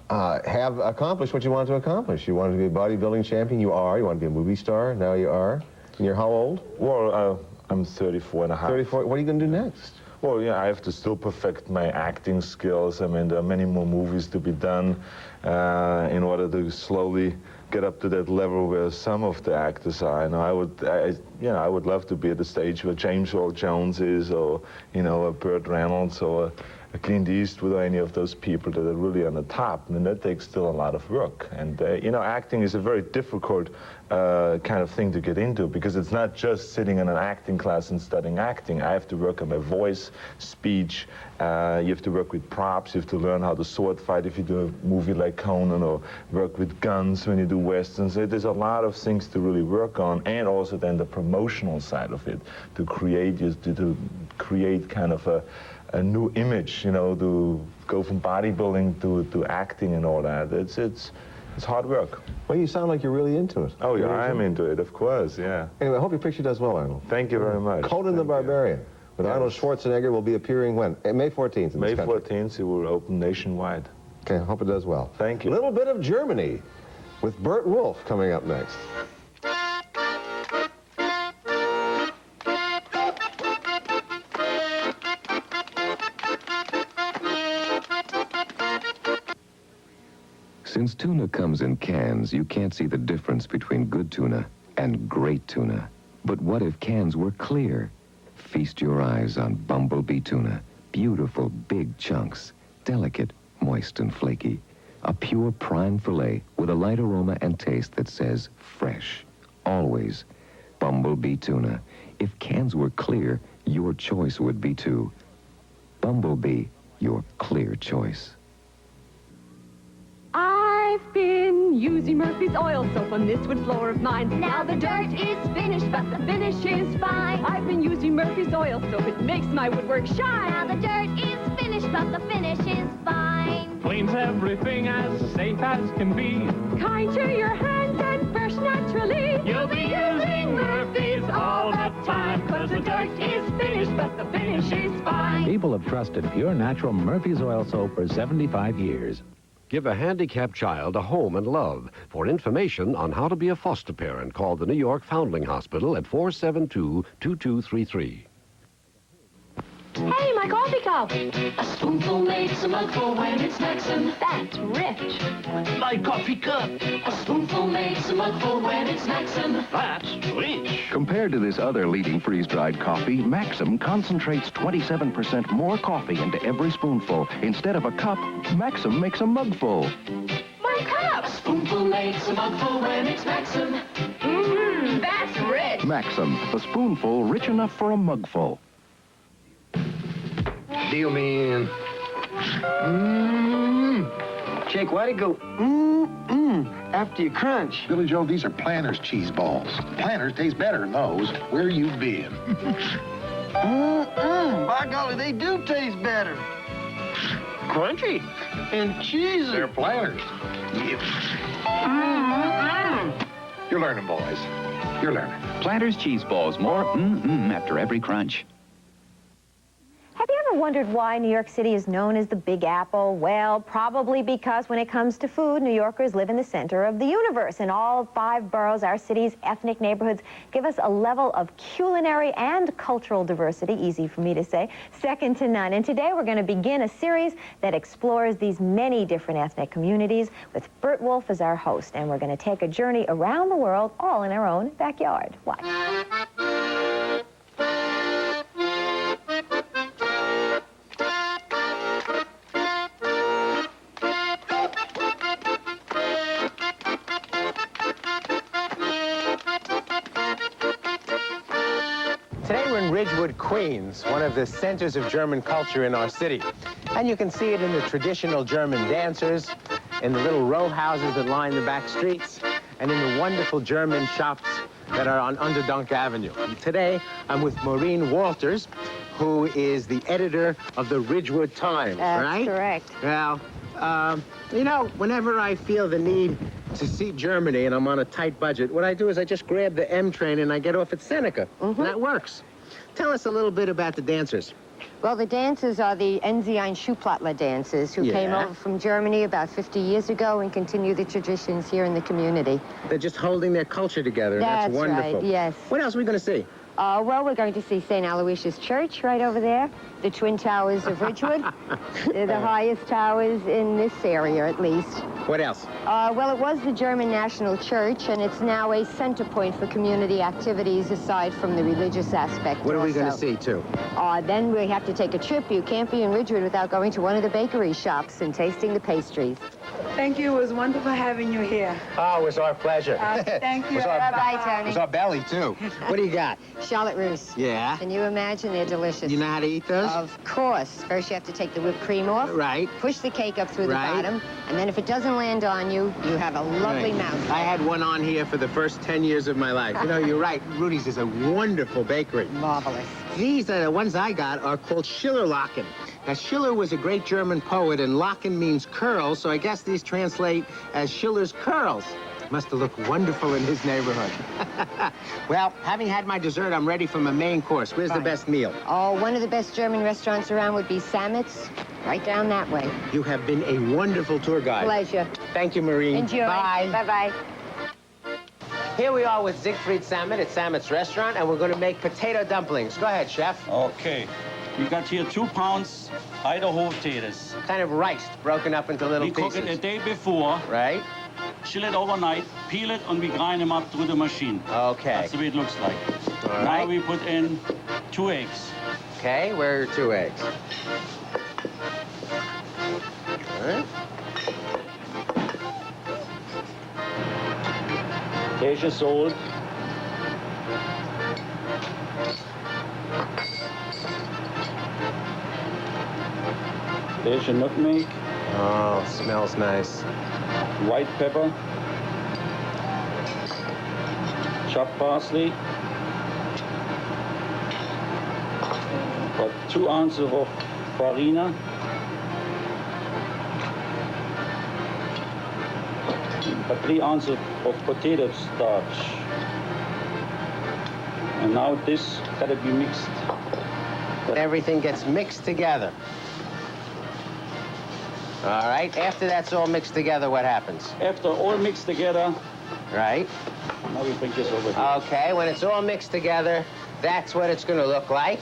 Speaker 1: have accomplished what you wanted to accomplish. You wanted to be a bodybuilding champion. You are. You want to be a movie star. Now you are. And you're how old?
Speaker 3: Well, I'm 34 and a half.
Speaker 1: 34. What are you going to do next?
Speaker 3: Well, yeah, I have to still perfect my acting skills. I mean, there are many more movies to be done in order to slowly get up to that level where some of the actors are. And I would love to be at the stage where James Earl Jones is, or, you know, a Burt Reynolds, or a Clint Eastwood, or any of those people that are really on the top. I mean, that takes still a lot of work. And, you know, acting is a very difficult kind of thing to get into, because it's not just sitting in an acting class and studying acting. I have to work on my voice, speech. You have to work with props. You have to learn how to sword fight if you do a movie like Conan, or work with guns when you do westerns. There's a lot of things to really work on, and also then the promotional side of it, to create kind of a new image, you know, to go from bodybuilding to acting and all that. It's hard work.
Speaker 1: Well, you sound like you're really into it.
Speaker 3: Oh, yeah, I am into it, of course, yeah.
Speaker 1: Anyway, I hope your picture does well, Arnold.
Speaker 3: Thank you very much.
Speaker 1: Conan the Barbarian with Arnold Schwarzenegger will be appearing when? May 14th in
Speaker 3: May
Speaker 1: this country.
Speaker 3: 14th, it will open nationwide.
Speaker 1: Okay, I hope it does well.
Speaker 3: Thank you.
Speaker 1: A little bit of Germany with Bert Wolf coming up next.
Speaker 6: Since tuna comes in cans, you can't see the difference between good tuna and great tuna. But what if cans were clear? Feast your eyes on Bumblebee tuna. Beautiful big chunks, delicate, moist and flaky. A pure prime fillet with a light aroma and taste that says fresh. Always Bumblebee tuna. If cans were clear, your choice would be too. Bumblebee, your clear choice.
Speaker 13: I've been using Murphy's oil soap on this wood floor of mine. Now the dirt is finished, but the finish is fine. I've been using Murphy's oil soap. It makes my woodwork shine.
Speaker 11: Now the dirt is finished, but the finish is fine.
Speaker 10: Cleans everything as safe as can be.
Speaker 13: Kind to your hands and fresh naturally.
Speaker 10: You'll be using Murphy's all the time, 'cause the dirt is finished, but the finish is fine.
Speaker 7: People have trusted pure natural Murphy's oil soap for 75 years.
Speaker 8: Give a handicapped child a home and love. For information on how to be a foster parent, call the New York Foundling Hospital at 472-2233.
Speaker 13: Hey, my coffee cup.
Speaker 10: A spoonful makes a mugful when it's Maxim.
Speaker 13: That's rich.
Speaker 10: My coffee cup. A spoonful makes a mugful when it's Maxim. That's rich.
Speaker 9: Compared to this other leading freeze-dried coffee, Maxim concentrates 27% more coffee into every spoonful. Instead of a cup, Maxim makes a mugful.
Speaker 10: My cup. A spoonful makes a mugful when it's Maxim.
Speaker 13: That's rich.
Speaker 9: Maxim, a spoonful rich enough for a mugful.
Speaker 21: Deal me in. Jake, why'd it go after you crunch?
Speaker 16: Billy Joe, these are Planters cheese balls. Planters taste better than those. Where you been?
Speaker 21: By golly, they do taste better. Crunchy and cheesy.
Speaker 16: They're Planters.
Speaker 9: You're learning, boys. You're learning. Planters cheese balls, more after every crunch.
Speaker 2: Have you ever wondered why New York City is known as the Big Apple? Well, probably because when it comes to food, New Yorkers live in the center of the universe. In all 5 boroughs, our city's ethnic neighborhoods give us a level of culinary and cultural diversity, easy for me to say, second to none. And today we're going to begin a series that explores these many different ethnic communities with Bert Wolf as our host. And we're going to take a journey around the world, all in our own backyard. Watch.
Speaker 14: Ridgewood, Queens, one of the centers of German culture in our city. And you can see it in the traditional German dancers, in the little row houses that line the back streets, and in the wonderful German shops that are on Underdunk Avenue. And today, I'm with Maureen Walters, who is the editor of the Ridgewood Times, right?
Speaker 2: That's correct.
Speaker 14: Well, you know, whenever I feel the need to see Germany and I'm on a tight budget, what I do is I just grab the M train and I get off at Seneca. And that works. Tell us a little bit about the dancers.
Speaker 15: Well, the dancers are the Enzian Schuhplattler dancers who came over from Germany about 50 years ago and continue the traditions here in the community.
Speaker 14: They're just holding their culture together, and that's wonderful.
Speaker 15: Right, yes.
Speaker 14: What else are we going to see?
Speaker 15: Well, we're going to see St. Aloysius Church right over there, the Twin Towers of Ridgewood. They're the highest towers in this area, at least.
Speaker 14: What else?
Speaker 15: Well, it was the German National Church, and it's now a center point for community activities aside from the religious aspect.
Speaker 14: What are we going to see, too?
Speaker 15: Then we have to take a trip. You can't be in Ridgewood without going to one of the bakery shops and tasting the pastries.
Speaker 17: Thank you. It was wonderful having you here.
Speaker 14: Oh, it was our pleasure.
Speaker 17: Thank you.
Speaker 15: Bye-bye, Tony.
Speaker 14: It was our belly, too. What do you got?
Speaker 15: Charlotte Russe.
Speaker 14: Yeah?
Speaker 15: Can you imagine? They're delicious.
Speaker 14: You know how to eat those?
Speaker 15: Of course. First, you have to take the whipped cream off.
Speaker 14: Right.
Speaker 15: Push the cake up through the
Speaker 14: Right.
Speaker 15: bottom. And then if it doesn't land on you, you have a lovely mouth.
Speaker 14: I had one on here for the first 10 years of my life. You know, you're right. Rudy's is a wonderful bakery.
Speaker 15: Marvelous.
Speaker 14: These, the ones I got, are called Schillerlocken. Now, Schiller was a great German poet, and Locken means curls, so I guess these translate as Schiller's curls. Must have looked wonderful in his neighborhood. Well, having had my dessert, I'm ready for my main course. Where's the best meal?
Speaker 15: Oh, one of the best German restaurants around would be Samet's, right down that way.
Speaker 14: You have been a wonderful tour guide.
Speaker 15: Pleasure.
Speaker 14: Thank you, Maureen.
Speaker 15: Enjoy.
Speaker 14: Bye.
Speaker 15: Bye-bye.
Speaker 14: Here we are with Siegfried Samet at Samet's restaurant, and we're going to make potato dumplings. Go ahead, chef.
Speaker 19: Okay. We got here 2 pounds Idaho potatoes.
Speaker 14: Kind of rice, broken up into little pieces.
Speaker 19: We cook it a day before.
Speaker 14: Right.
Speaker 19: Chill it overnight, peel it, and we grind them up through the machine.
Speaker 14: Okay.
Speaker 19: That's the way it looks like.
Speaker 14: All
Speaker 19: now
Speaker 14: right.
Speaker 19: we put in 2 eggs.
Speaker 14: Okay, where are 2 eggs? All right.
Speaker 19: There's your salt. There's your nutmeg.
Speaker 14: Oh, smells nice.
Speaker 19: White pepper. Chopped parsley. Got 2 ounces of farina. Got 3 ounces of potato starch. And now this gotta be mixed.
Speaker 14: Everything gets mixed together. All right, after that's all mixed together, what happens?
Speaker 19: After all mixed together.
Speaker 14: Right.
Speaker 19: Now we bring this over here.
Speaker 14: Okay, when it's all mixed together, that's what it's going to look like.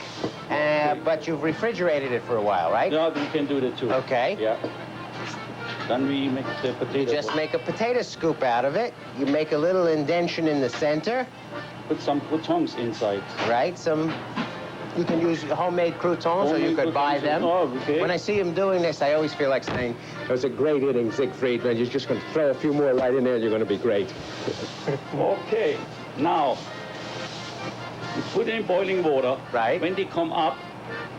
Speaker 14: But you've refrigerated it for a while, right?
Speaker 19: Yeah, we can do that too.
Speaker 14: Okay.
Speaker 19: Yeah. Then we make the potato.
Speaker 14: You just make a potato scoop out of it. You make a little indention in the center.
Speaker 19: Put some croutons inside.
Speaker 14: Right, you can use homemade croutons, or you could buy them.
Speaker 19: Oh, okay.
Speaker 14: When I see him doing this, I always feel like saying, it was a great inning, Siegfried, man. You're just going to throw a few more right in there, and you're going to be great.
Speaker 19: Okay, now, you put in boiling water.
Speaker 14: Right.
Speaker 19: When they come up.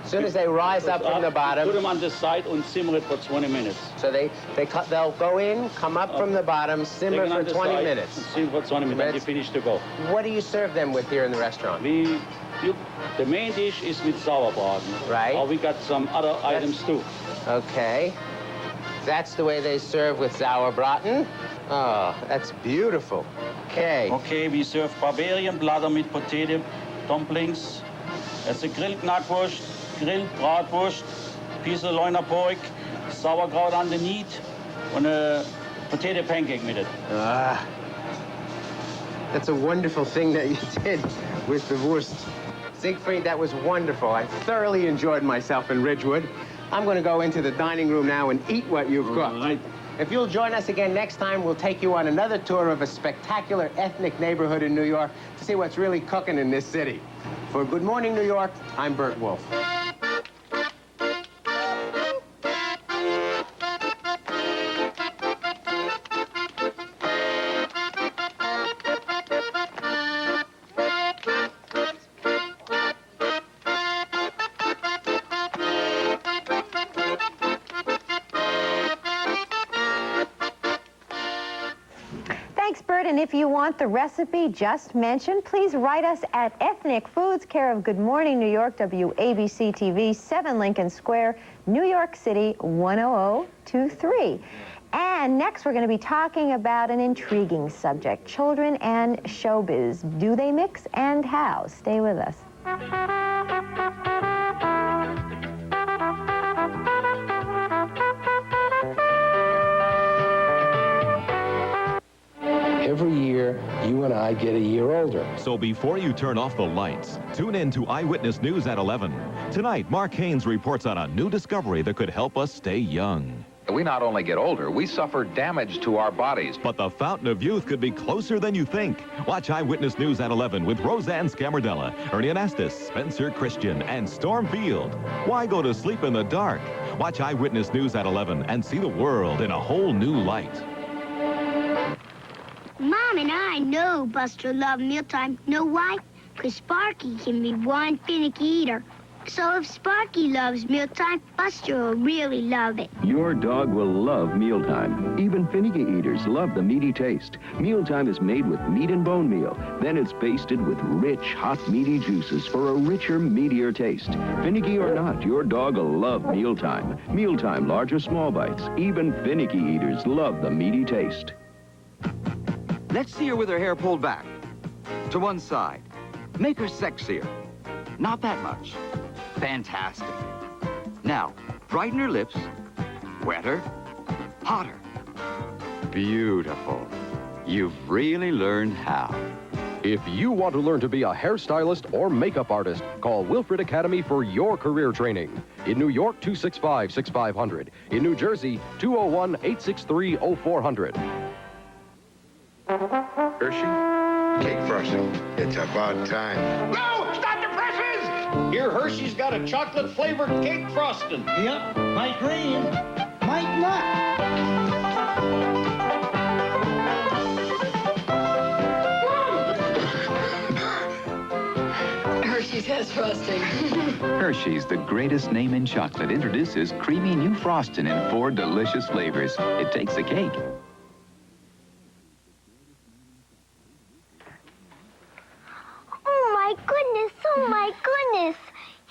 Speaker 14: As soon as they rise up from the bottom.
Speaker 19: Put them on the side and simmer it for 20 minutes.
Speaker 14: So they'll go in, come up from the bottom, simmer for 20 minutes.
Speaker 19: Simmer for 20 minutes, then they finish to go.
Speaker 14: What do you serve them with here in the restaurant?
Speaker 19: The main dish is with sauerbraten.
Speaker 14: Right.
Speaker 19: Or we got some other items too.
Speaker 14: Okay. That's the way they serve with sauerbraten. Oh, that's beautiful. Okay.
Speaker 19: Okay, we serve Bavarian bladder with potato dumplings. It's a grilled knackwurst, grilled bratwurst, piece of loiner pork, sauerkraut underneath, and a potato pancake with it.
Speaker 14: That's a wonderful thing that you did with the wurst. Siegfried, that was wonderful. I thoroughly enjoyed myself in Ridgewood. I'm going to go into the dining room now and eat what you've cooked.
Speaker 19: Right.
Speaker 14: If you'll join us again next time, we'll take you on another tour of a spectacular ethnic neighborhood in New York to see what's really cooking in this city. For Good Morning New York, I'm Bert Wolf.
Speaker 2: and if you want the recipe just mentioned, please write us at Ethnic Foods, care of Good Morning New York, WABC TV, 7 Lincoln Square, New York City, 10023. And next, we're going to be talking about an intriguing subject, children and showbiz. Do they mix, and how? Stay with us.
Speaker 4: Every year, you and I get a year older.
Speaker 18: So before you turn off the lights, tune in to Eyewitness News at 11. Tonight, Mark Haynes reports on a new discovery that could help us stay young.
Speaker 20: We not only get older, we suffer damage to our bodies.
Speaker 18: But the fountain of youth could be closer than you think. Watch Eyewitness News at 11 with Roseanne Scamardella, Ernie Anastas, Spencer Christian, and Storm Field. Why go to sleep in the dark? Watch Eyewitness News at 11 and see the world in a whole new light.
Speaker 11: Mom and I know Buster loved mealtime. Know why? Because Sparky can be one finicky eater. So if Sparky loves mealtime, Buster will really love it.
Speaker 22: Your dog will love mealtime. Even finicky eaters love the meaty taste. Mealtime is made with meat and bone meal. Then it's basted with rich, hot, meaty juices for a richer, meatier taste. Finicky or not, your dog will love mealtime. Mealtime, large or small bites. Even finicky eaters love the meaty taste.
Speaker 25: Let's see her with her hair pulled back to one side. Make her sexier. Not that much. Fantastic. Now, brighten her lips. Wetter. Hotter. Beautiful. You've really learned how.
Speaker 26: If you want to learn to be a hairstylist or makeup artist, call Wilfred Academy for your career training. In New York, 265-6500. In New Jersey, 201-863-0400.
Speaker 23: Hershey, cake frosting. It's about time.
Speaker 10: No! Stop the presses! Here, Hershey's got a chocolate-flavored cake frosting. Yep, might green, might not.
Speaker 24: Hershey's has frosting.
Speaker 27: Hershey's, the greatest name in chocolate, introduces creamy new frosting in 4 delicious flavors. It takes a cake.
Speaker 11: Oh my goodness!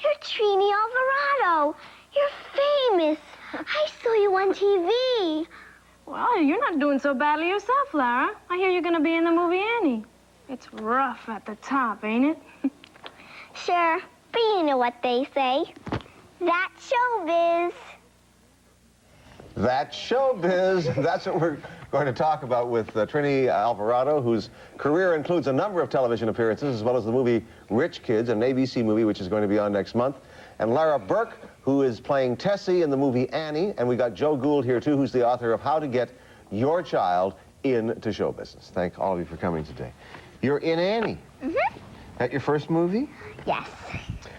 Speaker 11: You're Trini Alvarado. You're famous. I saw you on TV.
Speaker 13: Well, you're not doing so badly yourself, Lara. I hear you're going to be in the movie Annie. It's rough at the top, ain't it?
Speaker 11: Sure, but you know what they say. That's showbiz.
Speaker 1: That's showbiz. That's what we're going to talk about with Trini Alvarado, whose career includes a number of television appearances, as well as the movie Rich Kids, an ABC movie which is going to be on next month. And Lara Burke, who is playing Tessie in the movie Annie. And we got Joe Gould here, too, who's the author of How to Get Your Child into Show Business. Thank all of you for coming today. You're in Annie.
Speaker 11: Mm-hmm.
Speaker 1: That your first movie?
Speaker 11: Yes.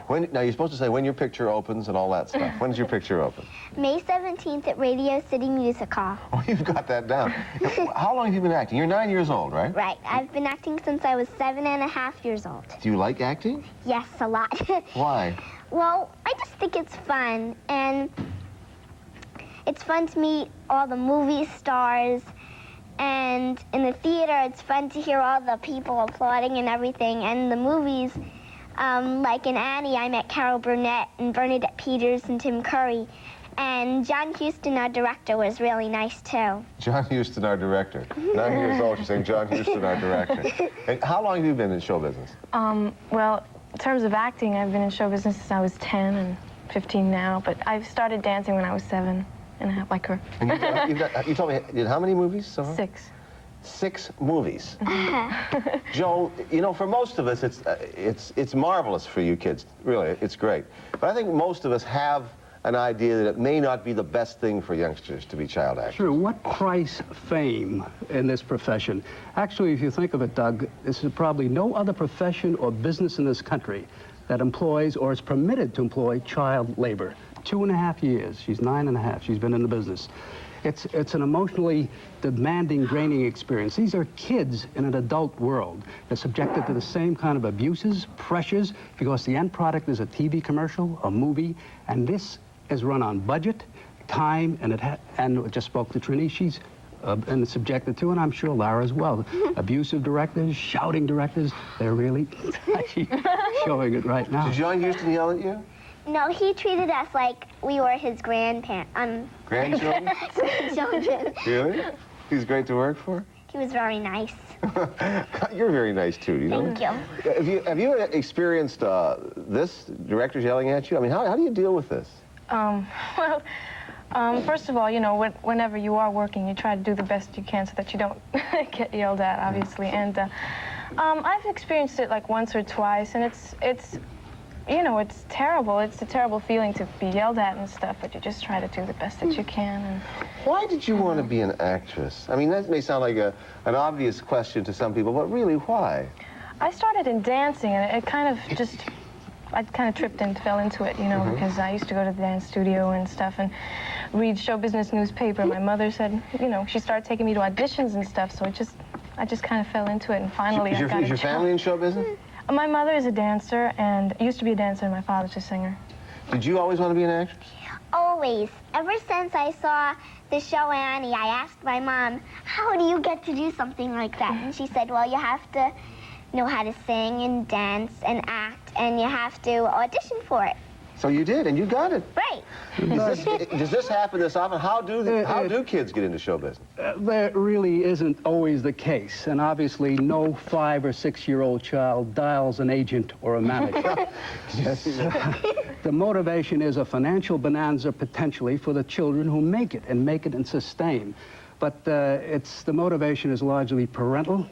Speaker 1: Now, you're supposed to say when your picture opens and all that stuff. When does your picture open?
Speaker 11: May 17th at Radio City Music Hall.
Speaker 1: Oh, you've got that down. How long have you been acting? You're 9 years old, right?
Speaker 11: Right. I've been acting since I was 7.5 years old.
Speaker 1: Do you like acting?
Speaker 11: Yes, a lot.
Speaker 1: Why?
Speaker 11: Well, I just think it's fun, and it's fun to meet all the movie stars, and in the theater, it's fun to hear all the people applauding and everything, and the movies, like in Annie, I met Carol Burnett and Bernadette Peters and Tim Curry, and John Huston, our director, was really nice, too.
Speaker 1: John Huston, our director. 9 years old, you're saying John Huston, our director. And how long have you been in show business?
Speaker 13: Well, in terms of acting, I've been in show business since I was 10 and 15 now, but I've started dancing when I was 7, and I like her.
Speaker 1: And you told me, you did how many movies so far?
Speaker 13: 6.
Speaker 1: 6 movies. Joe, you know, for most of us, it's marvelous for you kids. Really, it's great. But I think most of us have an idea that it may not be the best thing for youngsters to be child actors.
Speaker 28: True. What price fame in this profession? Actually, if you think of it, Doug, this is probably no other profession or business in this country that employs or is permitted to employ child labor. 2.5 years. She's 9.5. She's been in the business. It's an emotionally demanding, draining experience. These are kids in an adult world. They're subjected to the same kind of abuses, pressures, because the end product is a TV commercial, a movie, and this is run on budget, time, and just spoke to Trini. She's been subjected to, and I'm sure Lara as well. Abusive directors, shouting directors, they're really showing it right now.
Speaker 1: Did John Huston yell at you?
Speaker 11: No, he treated us like we were his grandchildren.
Speaker 1: Grandchildren? Really? He's great to work for?
Speaker 11: He was very nice.
Speaker 1: You're very nice, too, you know?
Speaker 11: Thank you.
Speaker 1: Have you experienced this, directors yelling at you? I mean, how do you deal with this?
Speaker 3: First of all, you know, whenever you are working, you try to do the best you can so that you don't get yelled at, obviously. And I've experienced it like once or twice, and it's you know, it's terrible. It's a terrible feeling to be yelled at and stuff, but you just try to do the best that you can. And
Speaker 1: why did you want to be an actress? I mean, that may sound like an obvious question to some people, but really, why?
Speaker 3: I started in dancing, and it kind of just, I kind of tripped and fell into it, you know, because I used to go to the dance studio and stuff and read show business newspaper. My mother said, you know, she started taking me to auditions and stuff, so I just kind of fell into it, and finally I got a job.
Speaker 1: Is your family in show business?
Speaker 3: My mother is a dancer, and used to be a dancer, and my father's a singer.
Speaker 1: Did you always want to be an actress?
Speaker 11: Always. Ever since I saw the show Annie, I asked my mom, how do you get to do something like that? And she said, well, you have to know how to sing and dance and act, and you have to audition for it.
Speaker 1: So you did, and you got it.
Speaker 11: Right.
Speaker 1: Does this happen this often? How do kids get into show business?
Speaker 28: That really isn't always the case, and obviously no 5 or 6-year-old child dials an agent or a manager. The motivation is a financial bonanza potentially for the children who make it and sustain. But the motivation is largely parental.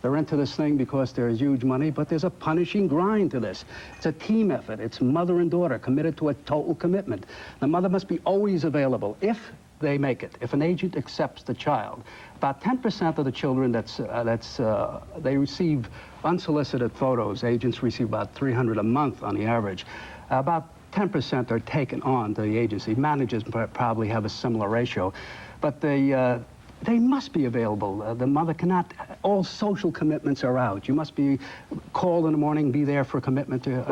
Speaker 28: They're into this thing because there's huge money, but there's a punishing grind to this. It's a team effort. It's mother and daughter committed to a total commitment. The mother must be always available if they make it, if an agent accepts the child. About 10% of the children they receive unsolicited photos. Agents receive about 300 a month on the average. About 10% are taken on to the agency. Managers probably have a similar ratio, but they must be available. The mother cannot, all social commitments are out. You must be called in the morning, be there for a commitment to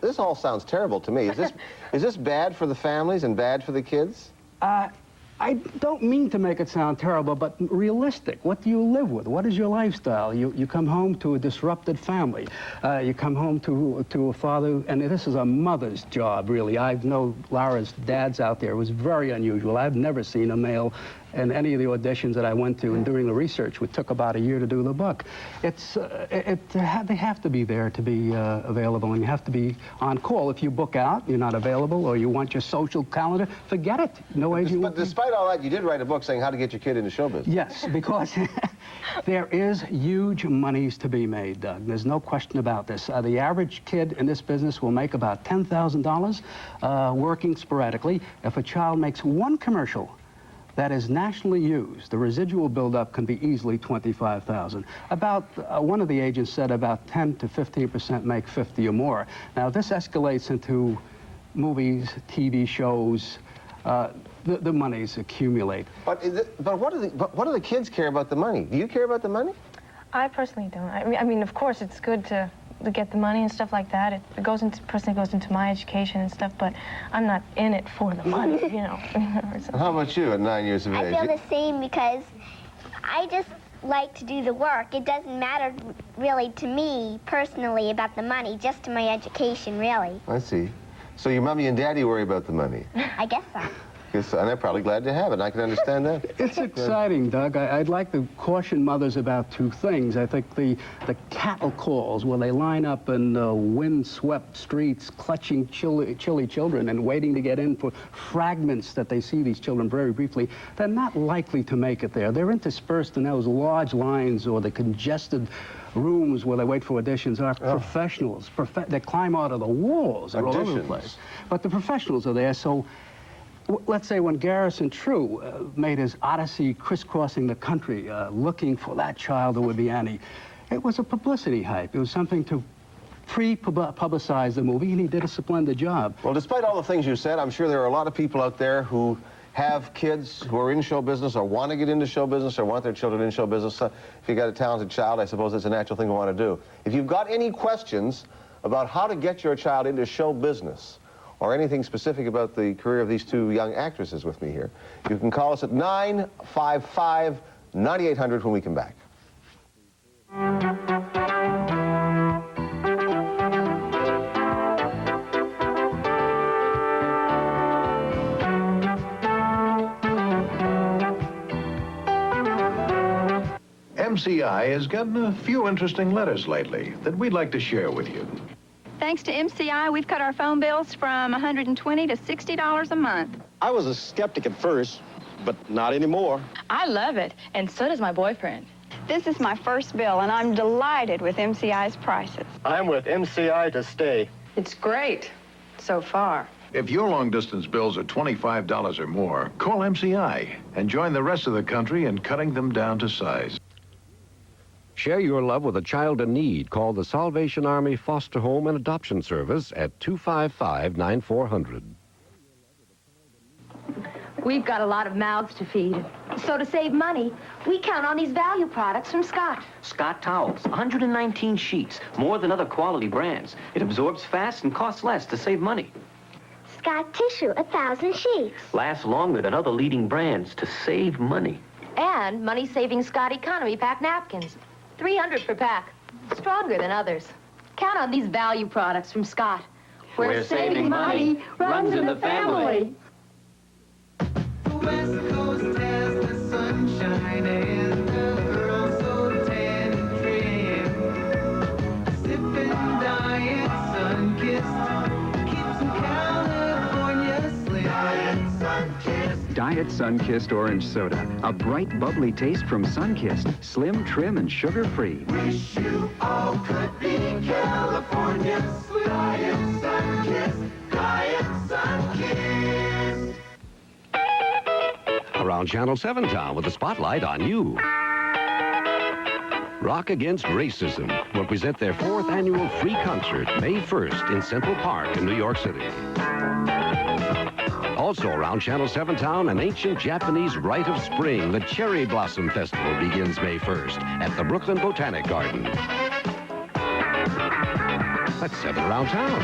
Speaker 1: this all sounds terrible to me. Is this bad for the families and bad for the kids?
Speaker 28: I don't mean to make it sound terrible, but realistic. What do you live with? What is your lifestyle? You come home to a disrupted family. You come home to a father, and this is a mother's job, really. I know Lara's dad's out there. It was very unusual. I've never seen a male in any of the auditions that I went to, and during the research, which took about a year to do the book. They have to be there to be available, and you have to be on call. If you book out, you're not available, or you want your social calendar, forget it. No agent.
Speaker 1: But despite all that, you did write a book saying how to get your kid into show business.
Speaker 28: Yes, because there is huge monies to be made, Doug. There's no question about this. The average kid in this business will make about $10,000 working sporadically. If a child makes one commercial that is nationally used, the residual buildup can be easily $25,000. About, one of the agents said about 10 to 15% make 50 or more. Now, this escalates into movies, TV shows, the monies accumulate.
Speaker 1: But what do the kids care about the money? Do you care about the money?
Speaker 3: I personally don't. I mean, of course, it's good to get the money and stuff like that. It personally goes into my education and stuff, but I'm not in it for the money, you know.
Speaker 1: How about you at 9 years of age?
Speaker 11: I feel the same because I just like to do the work. It doesn't matter really to me personally about the money, just to my education, really.
Speaker 1: I see. So your mommy and daddy worry about the money?
Speaker 11: I guess so.
Speaker 1: Yes, and they're probably glad to have it. I can understand that.
Speaker 28: It's exciting, Doug. I'd like to caution mothers about two things. I think the cattle calls where they line up in wind-swept streets, clutching chilly children and waiting to get in for fragments that they see these children very briefly, they're not likely to make it there. They're interspersed in those large lines or the congested rooms where they wait for auditions are professionals. They climb out of the walls. They're all over the place. But the professionals are there, so let's say when Garrison True made his odyssey crisscrossing the country looking for that child who would be Annie, it was a publicity hype. It was something to pre-publicize the movie, and he did a splendid job.
Speaker 1: Well, despite all the things you said, I'm sure there are a lot of people out there who have kids who are in show business or want to get into show business or want their children in show business. If you've got a talented child, I suppose it's a natural thing to want to do. If you've got any questions about how to get your child into show business, or anything specific about the career of these two young actresses with me here, you can call us at 955-9800 when we come back.
Speaker 23: MCI has gotten a few interesting letters lately that we'd like to share with you.
Speaker 5: Thanks to MCI, we've cut our phone bills from $120 to $60 a month.
Speaker 6: I was a skeptic at first, but not anymore.
Speaker 5: I love it, and so does my boyfriend. This is my first bill, and I'm delighted with MCI's prices.
Speaker 6: I'm with MCI to stay.
Speaker 5: It's great, so far.
Speaker 23: If your long-distance bills are $25 or more, call MCI and join the rest of the country in cutting them down to size.
Speaker 26: Share your love with a child in need. Call the Salvation Army Foster Home and Adoption Service at 255-9400.
Speaker 7: We've got a lot of mouths to feed. So to save money, we count on these value products from Scott.
Speaker 8: Scott Towels, 119 sheets, more than other quality brands. It absorbs fast and costs less to save money.
Speaker 11: Scott Tissue, 1,000 sheets.
Speaker 8: Lasts longer than other leading brands to save money.
Speaker 7: And money-saving Scott Economy Pack napkins. 300 per pack. Stronger than others. Count on these value products from Scott.
Speaker 8: Where saving money runs in the family.
Speaker 9: The West Coast has the sunshine and the girls so tan and trim. Sipping Diet Sun-Kissed keeps them California slim. Diet Sun-Kissed.
Speaker 27: Diet Sun-Kissed Orange Soda. A bright, bubbly taste from Sun-Kissed. Slim, trim, and sugar-free.
Speaker 9: Wish you all could be California. Diet Sun-Kissed. Diet Sun-Kissed.
Speaker 26: Around Channel 7 Town with the spotlight on you. Rock Against Racism will present their 4th annual free concert May 1st in Central Park in New York City. Also around Channel 7 Town, an ancient Japanese rite of spring, the Cherry Blossom Festival, begins May 1st at the Brooklyn Botanic Garden. That's 7 Around Town.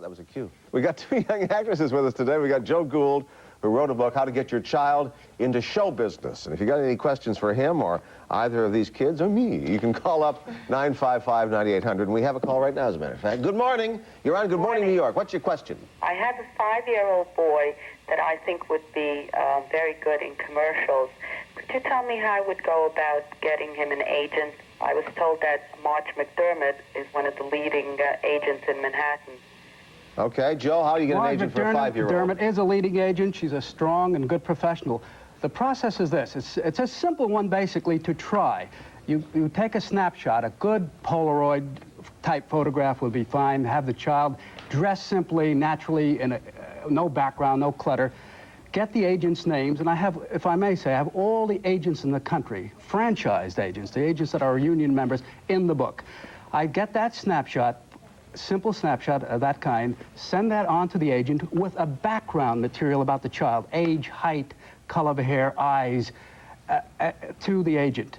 Speaker 1: That was a cue. We got two young actresses with us today. We got Joe Gould, who wrote a book, How to Get Your Child into Show Business. And if you got any questions for him or either of these kids or me, you can call up 955-9800. And we have a call right now, as a matter of fact. Good morning. You're on Good Morning, New York. What's your question?
Speaker 12: I have a 5-year-old boy that I think would be very good in commercials. Could you tell me how I would go about getting him an agent? I was told that Marge McDermott is one of the leading agents in Manhattan.
Speaker 1: Okay, Joe, how do you get an
Speaker 28: Marge
Speaker 1: agent for a 5-year-old?
Speaker 28: McDermott is a leading agent. She's a strong and good professional. The process is this. It's a simple one, basically, to try. You take a snapshot. A good Polaroid-type photograph would be fine. Have the child dress simply, naturally, in no background, no clutter. Get the agents' names, and I have, if I may say, I have all the agents in the country, franchised agents, the agents that are union members, in the book. I get that snapshot, simple snapshot of that kind, send that on to the agent with a background material about the child, age, height, color of hair, eyes, to the agent.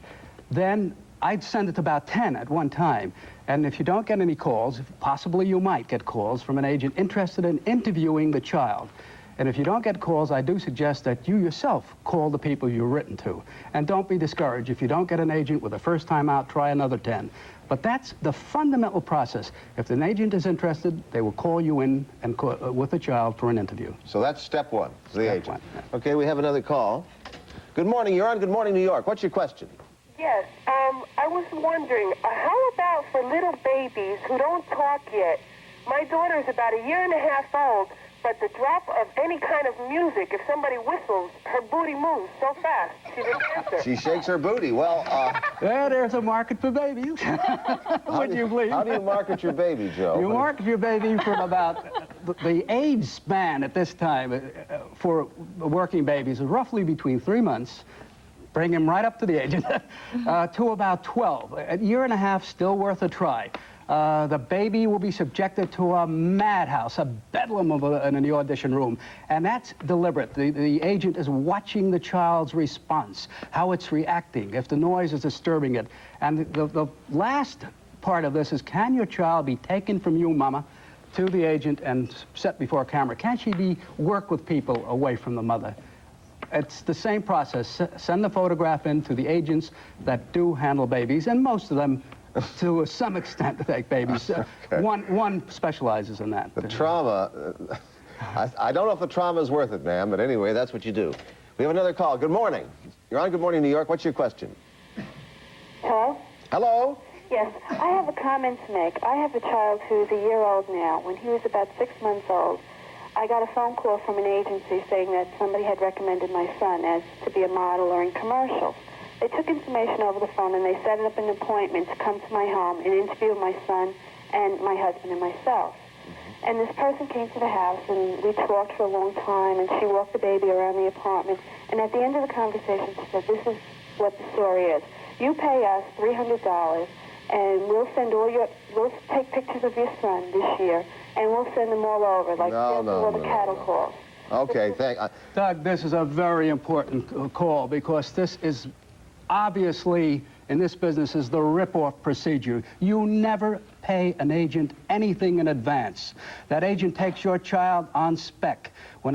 Speaker 28: Then I'd send it to about 10 at one time. And if you don't get any calls, possibly you might get calls from an agent interested in interviewing the child. And if you don't get calls, I do suggest that you yourself call the people you've written to. And don't be discouraged. If you don't get an agent with the first time out, try another 10. But that's the fundamental process. If an agent is interested, they will call you in and with the child for an interview.
Speaker 1: So that's step one, the agent. Okay, we have another call. Good morning, you're on Good Morning, New York. What's your question?
Speaker 12: Yes, I was wondering, how about for little babies who don't talk yet? My daughter is about 1.5 years old, but the drop of any kind of music, if somebody whistles, her booty moves so fast. She's a dancer.
Speaker 1: She shakes her booty. Well,
Speaker 28: there's a market for babies. Would you believe?
Speaker 1: How do you market your baby, Joe?
Speaker 28: You market your baby from about the age span at this time for working babies is roughly between 3 months. Bring him right up to the agent, to about 12. 1.5 years, still worth a try. The baby will be subjected to a madhouse, a bedlam in the audition room. And that's deliberate. The agent is watching the child's response, how it's reacting, if the noise is disturbing it. And the last part of this is, can your child be taken from you, Mama, to the agent and set before a camera? Can she work with people away from the mother? It's the same process. Send the photograph in to the agents that do handle babies, and most of them, to some extent, take babies.
Speaker 1: Okay.
Speaker 28: One specializes in that.
Speaker 1: The trauma, I don't know if the trauma is worth it, ma'am, but anyway, that's what you do. We have another call. Good morning. You're on Good Morning New York. What's your question?
Speaker 12: Hello?
Speaker 1: Hello?
Speaker 12: Yes, I have a comment to make. I have a child who's a year old now. When he was about 6 months old, I got a phone call from an agency saying that somebody had recommended my son as to be a model or in commercials. They took information over the phone and they set up an appointment to come to my home and interview my son and my husband and myself. And this person came to the house and we talked for a long time and she walked the baby around the apartment. And at the end of the conversation, she said, this is what the story is. You pay us $300 and we'll take pictures of your son this year and we'll send them all over, like all the cattle calls.
Speaker 1: Okay,
Speaker 28: Doug, this is a very important call because this is obviously, in this business, is the rip-off procedure. You never pay an agent anything in advance. That agent takes your child on spec. When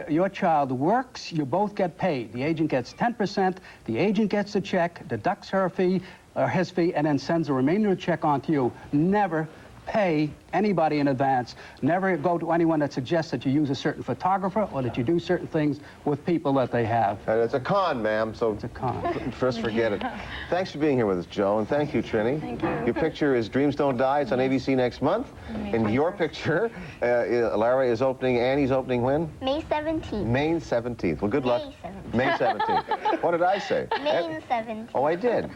Speaker 28: your child works, you both get paid. The agent gets 10%, the agent gets the check, deducts her fee, or his fee, and then sends the remainder of the check on to you. Never pay anybody in advance. Never go to anyone that suggests that you use a certain photographer or that you do certain things with people that they have.
Speaker 1: And it's a con, ma'am, so
Speaker 28: it's a con.
Speaker 1: First, forget it. Thanks for being here with us, Joe, and thank you, Trini.
Speaker 3: Thank you.
Speaker 1: Your picture is Dreams Don't Die. It's on ABC next month. And your picture, Lara is opening, Annie's opening when?
Speaker 11: May 17th.
Speaker 1: May 17th. Well, good luck.
Speaker 11: May 17th.
Speaker 1: May 17th. What did I say?
Speaker 11: May 17th.
Speaker 1: Oh, I did.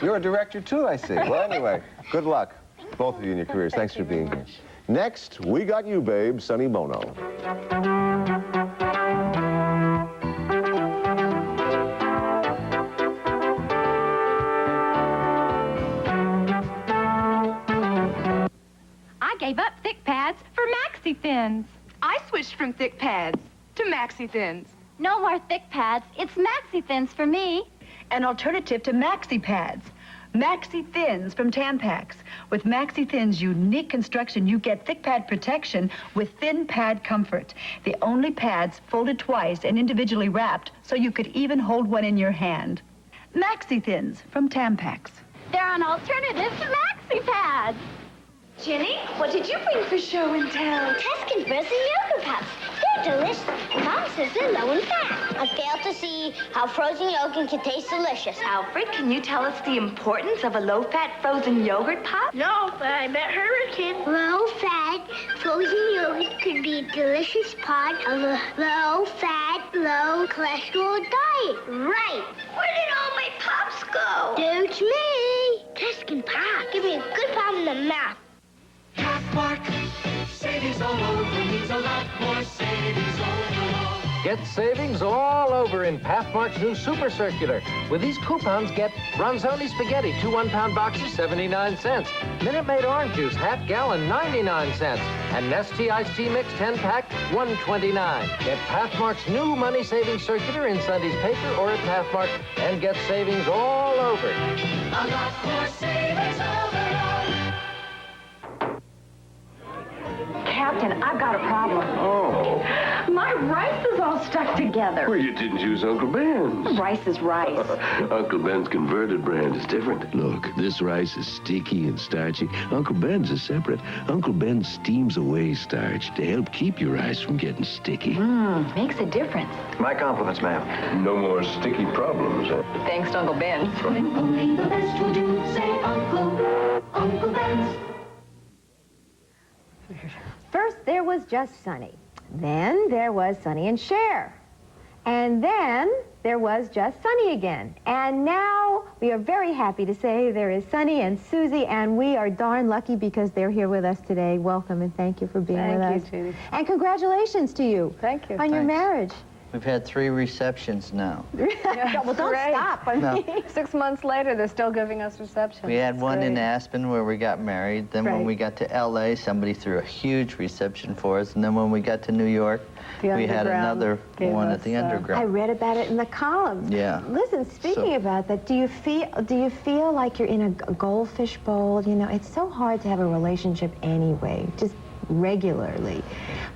Speaker 1: You're a director, too, I see. Well, anyway, good luck, both of you in your careers. Thanks for being here. Next, We Got You, Babe, Sonny Bono.
Speaker 2: I gave up thick pads for Maxi Thins. I switched from thick pads to Maxi Thins.
Speaker 7: No more thick pads. It's Maxi Thins for me.
Speaker 4: An alternative to Maxi Pads. Maxi Thins from Tampax. With Maxi Thins' unique construction, you get thick pad protection with thin pad comfort. The only pads folded twice and individually wrapped, so you could even hold one in your hand. Maxi Thins from Tampax.
Speaker 7: They're an alternative to Maxi Pads.
Speaker 4: Jenny, what did you bring for show and tell?
Speaker 11: Tuscan frozen yogurt puffs. They're delicious. Mom says they're low in fat. I fail to see how frozen yogurt can taste delicious.
Speaker 4: Alfred, can you tell us the importance of a low-fat frozen yogurt puff?
Speaker 11: No, but I bet Hurricane. Low-fat frozen yogurt could be a delicious part of a low-fat, low-cholesterol diet. Right. Where did all my pops go? It's me. Tuscan Pop. Give me a good pop in the mouth.
Speaker 9: Mark, savings all over means a lot more savings overall.
Speaker 14: Get savings all over in Pathmark's new Super Circular. With these coupons, get Ronzoni spaghetti, 2 one-pound boxes, 79 cents. Minute Maid orange juice, half gallon, 99 cents. And Nestea iced tea mix, 10-pack, 129. Get Pathmark's new money-saving circular in Sunday's paper or at Pathmark and get savings all over.
Speaker 9: A lot more savings overall.
Speaker 13: Captain, I've got a problem.
Speaker 15: Oh.
Speaker 13: My rice is all stuck together.
Speaker 15: Well, you didn't use Uncle Ben's.
Speaker 13: Rice is rice.
Speaker 15: Uncle Ben's converted brand is different.
Speaker 22: Look, this rice is sticky and starchy. Uncle Ben's is separate. Uncle Ben steams away starch to help keep your rice from getting sticky.
Speaker 13: Makes a difference.
Speaker 15: My compliments, ma'am. No more sticky problems.
Speaker 13: Thanks to Uncle Ben.
Speaker 9: Only the best will do. Say Uncle Ben's.
Speaker 16: First, there was just Sonny. Then there was Sonny and Cher. And then there was just Sonny again. And now we are very happy to say there is Sonny and Susie, and we are darn lucky because they're here with us today. Welcome and thank you for being with us.
Speaker 17: Thank you, Judy.
Speaker 16: And congratulations to you.
Speaker 17: Thank you.
Speaker 16: On your marriage.
Speaker 10: We've had 3 receptions now.
Speaker 16: Well, don't stop. I mean,
Speaker 10: No.
Speaker 13: 6 months later, they're still giving us receptions.
Speaker 10: We had
Speaker 13: It's
Speaker 10: one in
Speaker 13: great.
Speaker 10: Aspen where we got married. Then when
Speaker 16: Right.
Speaker 10: we got to L.A., somebody threw a huge reception for us. And then when we got to New York,
Speaker 13: The
Speaker 10: we had
Speaker 13: Underground
Speaker 10: another
Speaker 13: gave
Speaker 10: one
Speaker 13: us,
Speaker 10: at the
Speaker 16: I
Speaker 10: Underground.
Speaker 16: read about it in the columns.
Speaker 10: Yeah.
Speaker 16: Listen, speaking about that, do you feel like you're in a goldfish bowl? You know, it's so hard to have a relationship anyway, just regularly.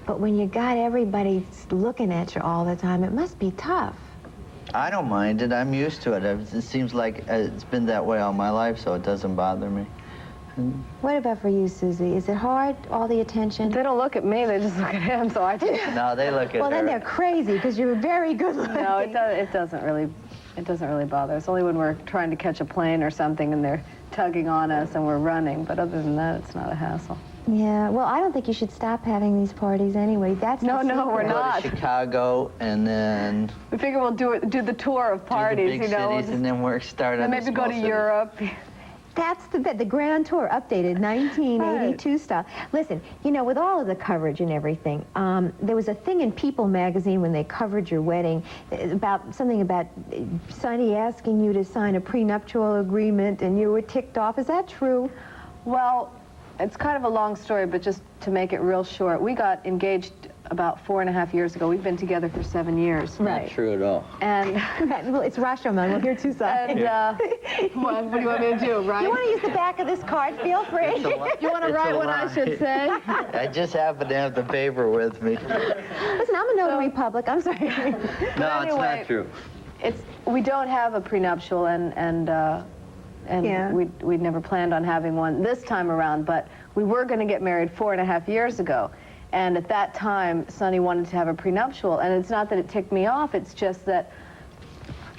Speaker 16: But when you got everybody looking at you all the time, it must be tough.
Speaker 10: I don't mind it. I'm used to it. It seems like it's been that way all my life, so it doesn't bother me.
Speaker 16: What about for you, Susie? Is it hard, all the attention?
Speaker 13: They don't look at me, they just look at him, so I just...
Speaker 10: No, they look at
Speaker 16: Well, then
Speaker 10: her.
Speaker 16: they're crazy because you're very good looking.
Speaker 13: No, it doesn't really bother us. Only when we're trying to catch a plane or something and they're tugging on us and we're running. But other than that, it's not a hassle.
Speaker 16: Yeah, well, I don't think you should stop having these parties anyway. That's
Speaker 13: No,
Speaker 16: the
Speaker 13: no, we're
Speaker 16: secret.
Speaker 13: not.
Speaker 10: Go to Chicago, and then
Speaker 13: We figure we'll do the tour of parties,
Speaker 10: do the big
Speaker 13: you know.
Speaker 10: cities, and then start on
Speaker 13: And
Speaker 10: the
Speaker 13: maybe go
Speaker 10: small
Speaker 13: to
Speaker 10: cities.
Speaker 13: Europe.
Speaker 16: That's the Grand Tour, updated 1982 style. Listen, you know, with all of the coverage and everything, there was a thing in People magazine when they covered your wedding about something about Sonny asking you to sign a prenuptial agreement, and you were ticked off. Is that true?
Speaker 13: Well, it's kind of a long story, but just to make it real short, we got engaged about 4.5 years ago. We've been together for 7 years.
Speaker 10: Not true at all.
Speaker 13: And
Speaker 16: well, it's Rosh Hashanah. We'll hear two sides.
Speaker 13: And what do you want me to do, right?
Speaker 16: You want to use the back of this card? Feel free.
Speaker 13: You want to write what I should say?
Speaker 10: I just happen to have the paper with me.
Speaker 16: Listen, I'm a notary public. I'm sorry.
Speaker 10: No, it's
Speaker 13: anyway,
Speaker 10: not true.
Speaker 13: We don't have a prenuptial, and
Speaker 16: Yeah.
Speaker 13: we'd never planned on having one this time around, but we were going to get married 4.5 years ago. And at that time, Sonny wanted to have a prenuptial. And it's not that it ticked me off, it's just that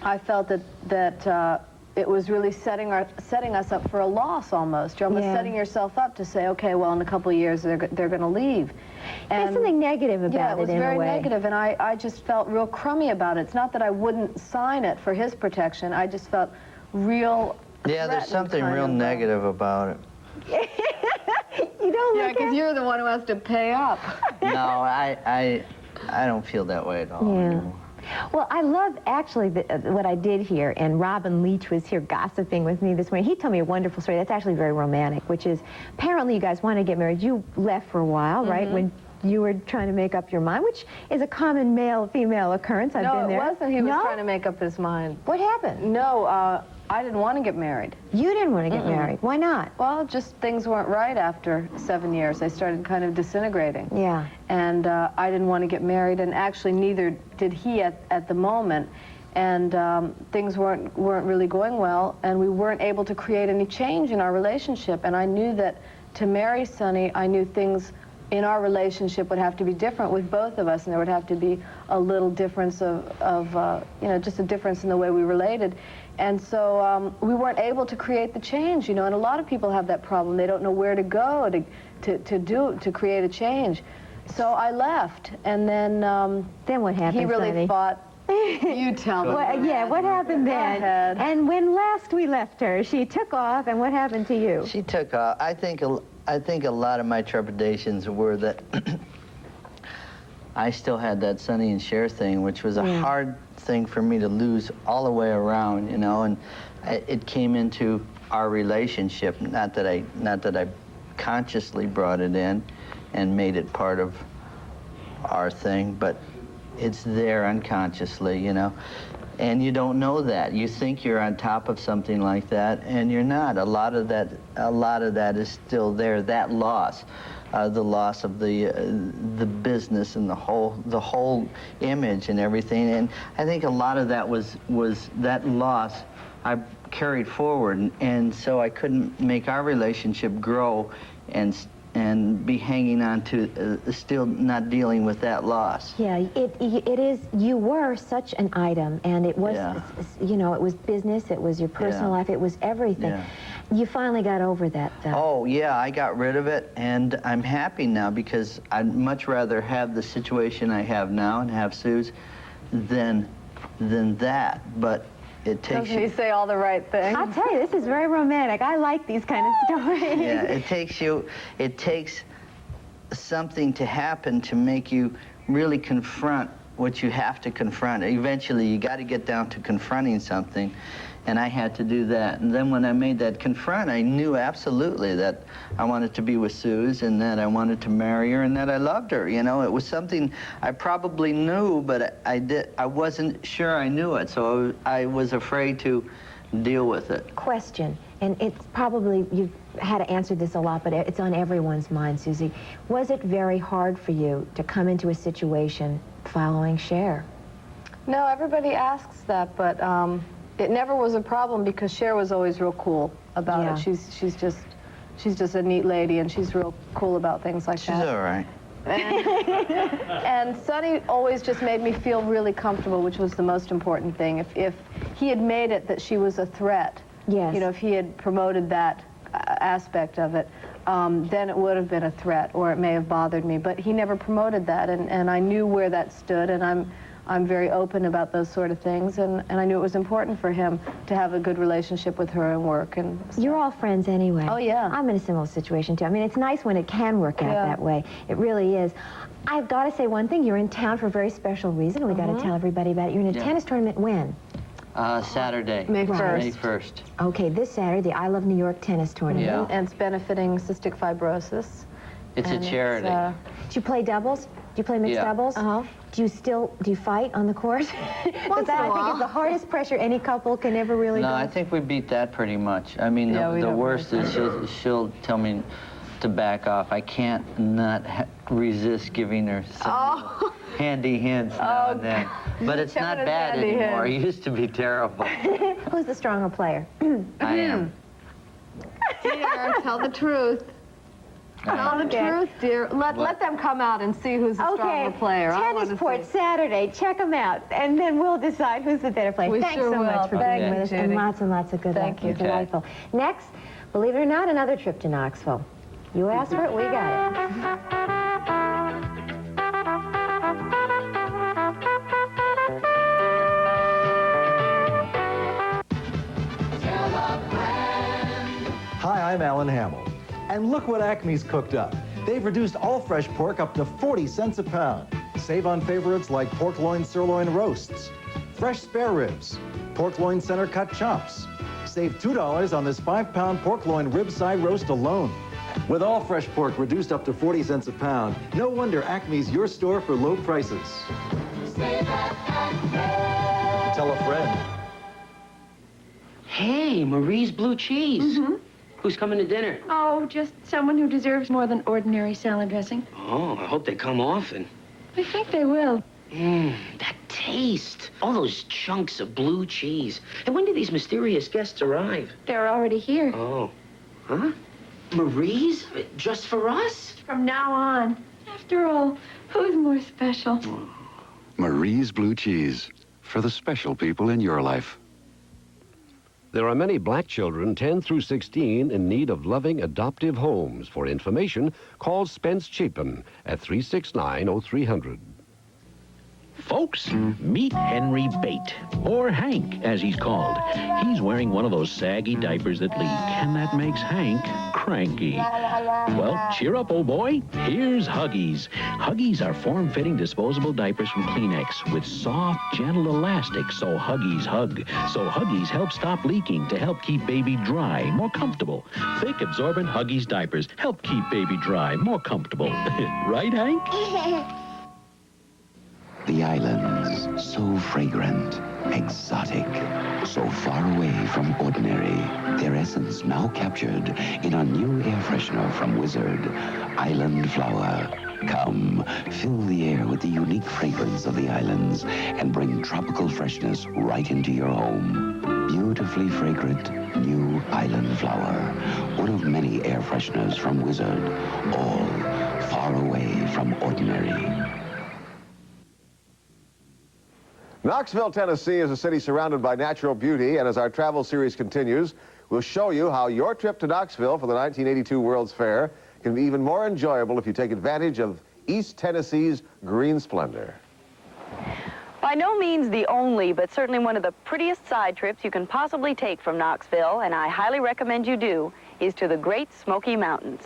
Speaker 13: I felt that it was really setting us up for a loss almost. You're almost
Speaker 16: Yeah.
Speaker 13: setting yourself up to say, okay, well, in a couple of years, they're going to leave.
Speaker 16: There's something negative about
Speaker 13: Yeah, it was
Speaker 16: in
Speaker 13: very
Speaker 16: a way.
Speaker 13: negative, and I just felt real crummy about it. It's not that I wouldn't sign it for his protection. I just felt real
Speaker 10: Yeah, there's
Speaker 13: threatened
Speaker 10: something
Speaker 13: kind
Speaker 10: real
Speaker 13: of,
Speaker 10: negative about it.
Speaker 16: You don't
Speaker 13: Yeah,
Speaker 16: look
Speaker 13: because you're the one who has to pay up.
Speaker 10: No, I don't feel that way at all.
Speaker 16: Yeah.
Speaker 10: anymore.
Speaker 16: Well, I love actually what I did here, and Robin Leach was here gossiping with me this morning. He told me a wonderful story that's actually very romantic, which is apparently you guys want to get married. You left for a while, right, when you were trying to make up your mind, which is a common male-female occurrence. I've been there.
Speaker 13: No, it wasn't. He was
Speaker 16: No?
Speaker 13: trying to make up his mind.
Speaker 16: What happened?
Speaker 13: No, I didn't want to get married.
Speaker 16: You didn't want to get married. Why not?
Speaker 13: Well, just things weren't right after 7 years. They started kind of disintegrating.
Speaker 16: Yeah.
Speaker 13: And I didn't want to get married, and actually neither did he at the moment. And things weren't really going well, and we weren't able to create any change in our relationship. And I knew that to marry Sonny, I knew things in our relationship would have to be different with both of us, and there would have to be a little difference of you know, just a difference in the way we related. And so we weren't able to create the change, you know, and a lot of people have that problem. They don't know where to go to create a change. So I left, and then
Speaker 16: what happened,
Speaker 13: he really
Speaker 16: Sonny?
Speaker 13: fought. You tell me.
Speaker 16: Yeah, what happened then?
Speaker 13: ahead.
Speaker 16: And when last we left her, she took off, and what happened to you?
Speaker 10: She took off. I think a lot of my trepidations were that I still had that Sonny and Cher thing, which was a hard thing for me to lose all the way around, you know, and it came into our relationship. Not that I consciously brought it in and made it part of our thing, but it's there unconsciously, you know. And you don't know that. You think you're on top of something like that, and you're not. A lot of that is still there. That loss, the loss of the business and the whole image and everything. And I think a lot of that was that loss I carried forward, and so I couldn't make our relationship grow and be hanging on to still not dealing with that loss.
Speaker 16: Yeah, it is. You were such an item, and it was, you know, it was business, it was your personal life, it was everything.
Speaker 10: Yeah.
Speaker 16: You finally got over that, though.
Speaker 10: Oh, yeah, I got rid of it, and I'm happy now because I'd much rather have the situation I have now and have Sue's than that. But it takes
Speaker 13: Doesn't he say all the right things?
Speaker 16: I'll tell you, this is very romantic. I like these kind of stories.
Speaker 10: Yeah, it takes something to happen to make you really confront what you have to confront. Eventually, you got to get down to confronting something, and I had to do that. And then when I made that confront, I knew absolutely that I wanted to be with Suze, and that I wanted to marry her, and that I loved her. You know, it was something I probably knew, but I wasn't sure I knew it, so I was afraid to deal with it.
Speaker 16: Question, and it's probably, you've had to answer this a lot, but it's on everyone's mind, Susie. Was it very hard for you to come into a situation following Cher?
Speaker 3: No, everybody asks that, but it never was a problem because Cher was always real cool about it. She's just a neat lady, and she's real cool about things like that.
Speaker 10: She's all right.
Speaker 3: And Sonny always just made me feel really comfortable, which was the most important thing. If he had made it that she was a threat,
Speaker 16: yes,
Speaker 3: you know, if he had promoted that aspect of it, then it would have been a threat, or it may have bothered me. But he never promoted that, and I knew where that stood, and I'm very open about those sort of things, and I knew it was important for him to have a good relationship with her and work. And
Speaker 16: you're all friends anyway.
Speaker 3: Oh, yeah.
Speaker 16: I'm in a similar situation, too. I mean, it's nice when it can work out that way. It really is. I've got to say one thing. You're in town for a very special reason. We got to tell everybody about it. You're in a tennis tournament when?
Speaker 10: Saturday.
Speaker 3: May 1st.
Speaker 10: May 1st.
Speaker 16: Okay, this Saturday, the I Love New York tennis tournament.
Speaker 10: Yeah.
Speaker 3: And it's benefiting cystic fibrosis.
Speaker 10: It's a charity.
Speaker 16: Do you play doubles? Do you play mixed doubles?
Speaker 3: Uh-huh.
Speaker 16: Do you fight on the court?
Speaker 3: Once in a
Speaker 16: I think
Speaker 3: while.
Speaker 16: is the hardest pressure any couple can ever really
Speaker 10: No,
Speaker 16: go.
Speaker 10: I think we beat that pretty much. I mean,
Speaker 3: Yeah, we
Speaker 10: the
Speaker 3: don't
Speaker 10: worst
Speaker 3: really
Speaker 10: is she'll tell me to back off. I can't not resist giving her some handy hints now and then. But it's not
Speaker 3: Kevin is
Speaker 10: bad
Speaker 3: handy
Speaker 10: anymore.
Speaker 3: hints.
Speaker 10: It used to be terrible.
Speaker 16: Who's the stronger player?
Speaker 10: I am.
Speaker 3: Dear, tell the truth. Tell the truth, dear. Let them come out and see who's the stronger player.
Speaker 16: Tennis Port Saturday. Check them out, and then we'll decide who's the better player.
Speaker 3: We
Speaker 16: Thanks
Speaker 3: sure
Speaker 16: so
Speaker 3: will.
Speaker 16: much for
Speaker 3: Thank
Speaker 16: being
Speaker 3: you,
Speaker 16: with us,
Speaker 3: Judy.
Speaker 16: and lots of good
Speaker 3: Thank
Speaker 16: luck.
Speaker 3: you.
Speaker 16: It's delightful. Next, believe it or not, another trip to Knoxville. You asked for it, we got it.
Speaker 6: Hi, I'm Alan Hamill. And look what Acme's cooked up. They've reduced all fresh pork up to 40 cents a pound. Save on favorites like pork loin sirloin roasts, fresh spare ribs, pork loin center cut chops. Save $2 on this 5-pound pork loin rib side roast alone. With all fresh pork reduced up to 40 cents a pound, no wonder Acme's your store for low prices. Tell a friend.
Speaker 8: Hey, Marie's Blue Cheese. Who's coming to dinner?
Speaker 2: Oh, just someone who deserves more than ordinary salad dressing.
Speaker 8: Oh, I hope they come often.
Speaker 2: I think they will.
Speaker 8: That taste. All those chunks of blue cheese. And when do these mysterious guests arrive?
Speaker 2: They're already here.
Speaker 8: Oh. Huh? Marie's? Just for us?
Speaker 2: From now on. After all, who's more special?
Speaker 17: Marie's Blue Cheese. For the special people in your life.
Speaker 26: There are many black children 10 through 16 in need of loving adoptive homes. For information, call Spence Chapin at 369-0300.
Speaker 18: Folks, meet Henry Bate, or Hank, as he's called. He's wearing one of those saggy diapers that leak, and that makes Hank cranky. Well, cheer up, old boy. Here's Huggies. Huggies are form-fitting disposable diapers from Kleenex with soft, gentle elastic, so Huggies hug. So Huggies help stop leaking to help keep baby dry, more comfortable. Thick, absorbent Huggies diapers help keep baby dry, more comfortable. Right, Hank?
Speaker 27: The islands, so fragrant, exotic, so far away from ordinary. Their essence now captured in a new air freshener from Wizard, Island Flower. Come, fill the air with the unique fragrance of the islands and bring tropical freshness right into your home. Beautifully fragrant, new Island Flower. One of many air fresheners from Wizard, all far away from ordinary.
Speaker 1: Knoxville, Tennessee is a city surrounded by natural beauty, and as our travel series continues, we'll show you how your trip to Knoxville for the 1982 World's Fair can be even more enjoyable if you take advantage of East Tennessee's green splendor.
Speaker 19: By no means the only, but certainly one of the prettiest side trips you can possibly take from Knoxville, and I highly recommend you do, is to the Great Smoky Mountains.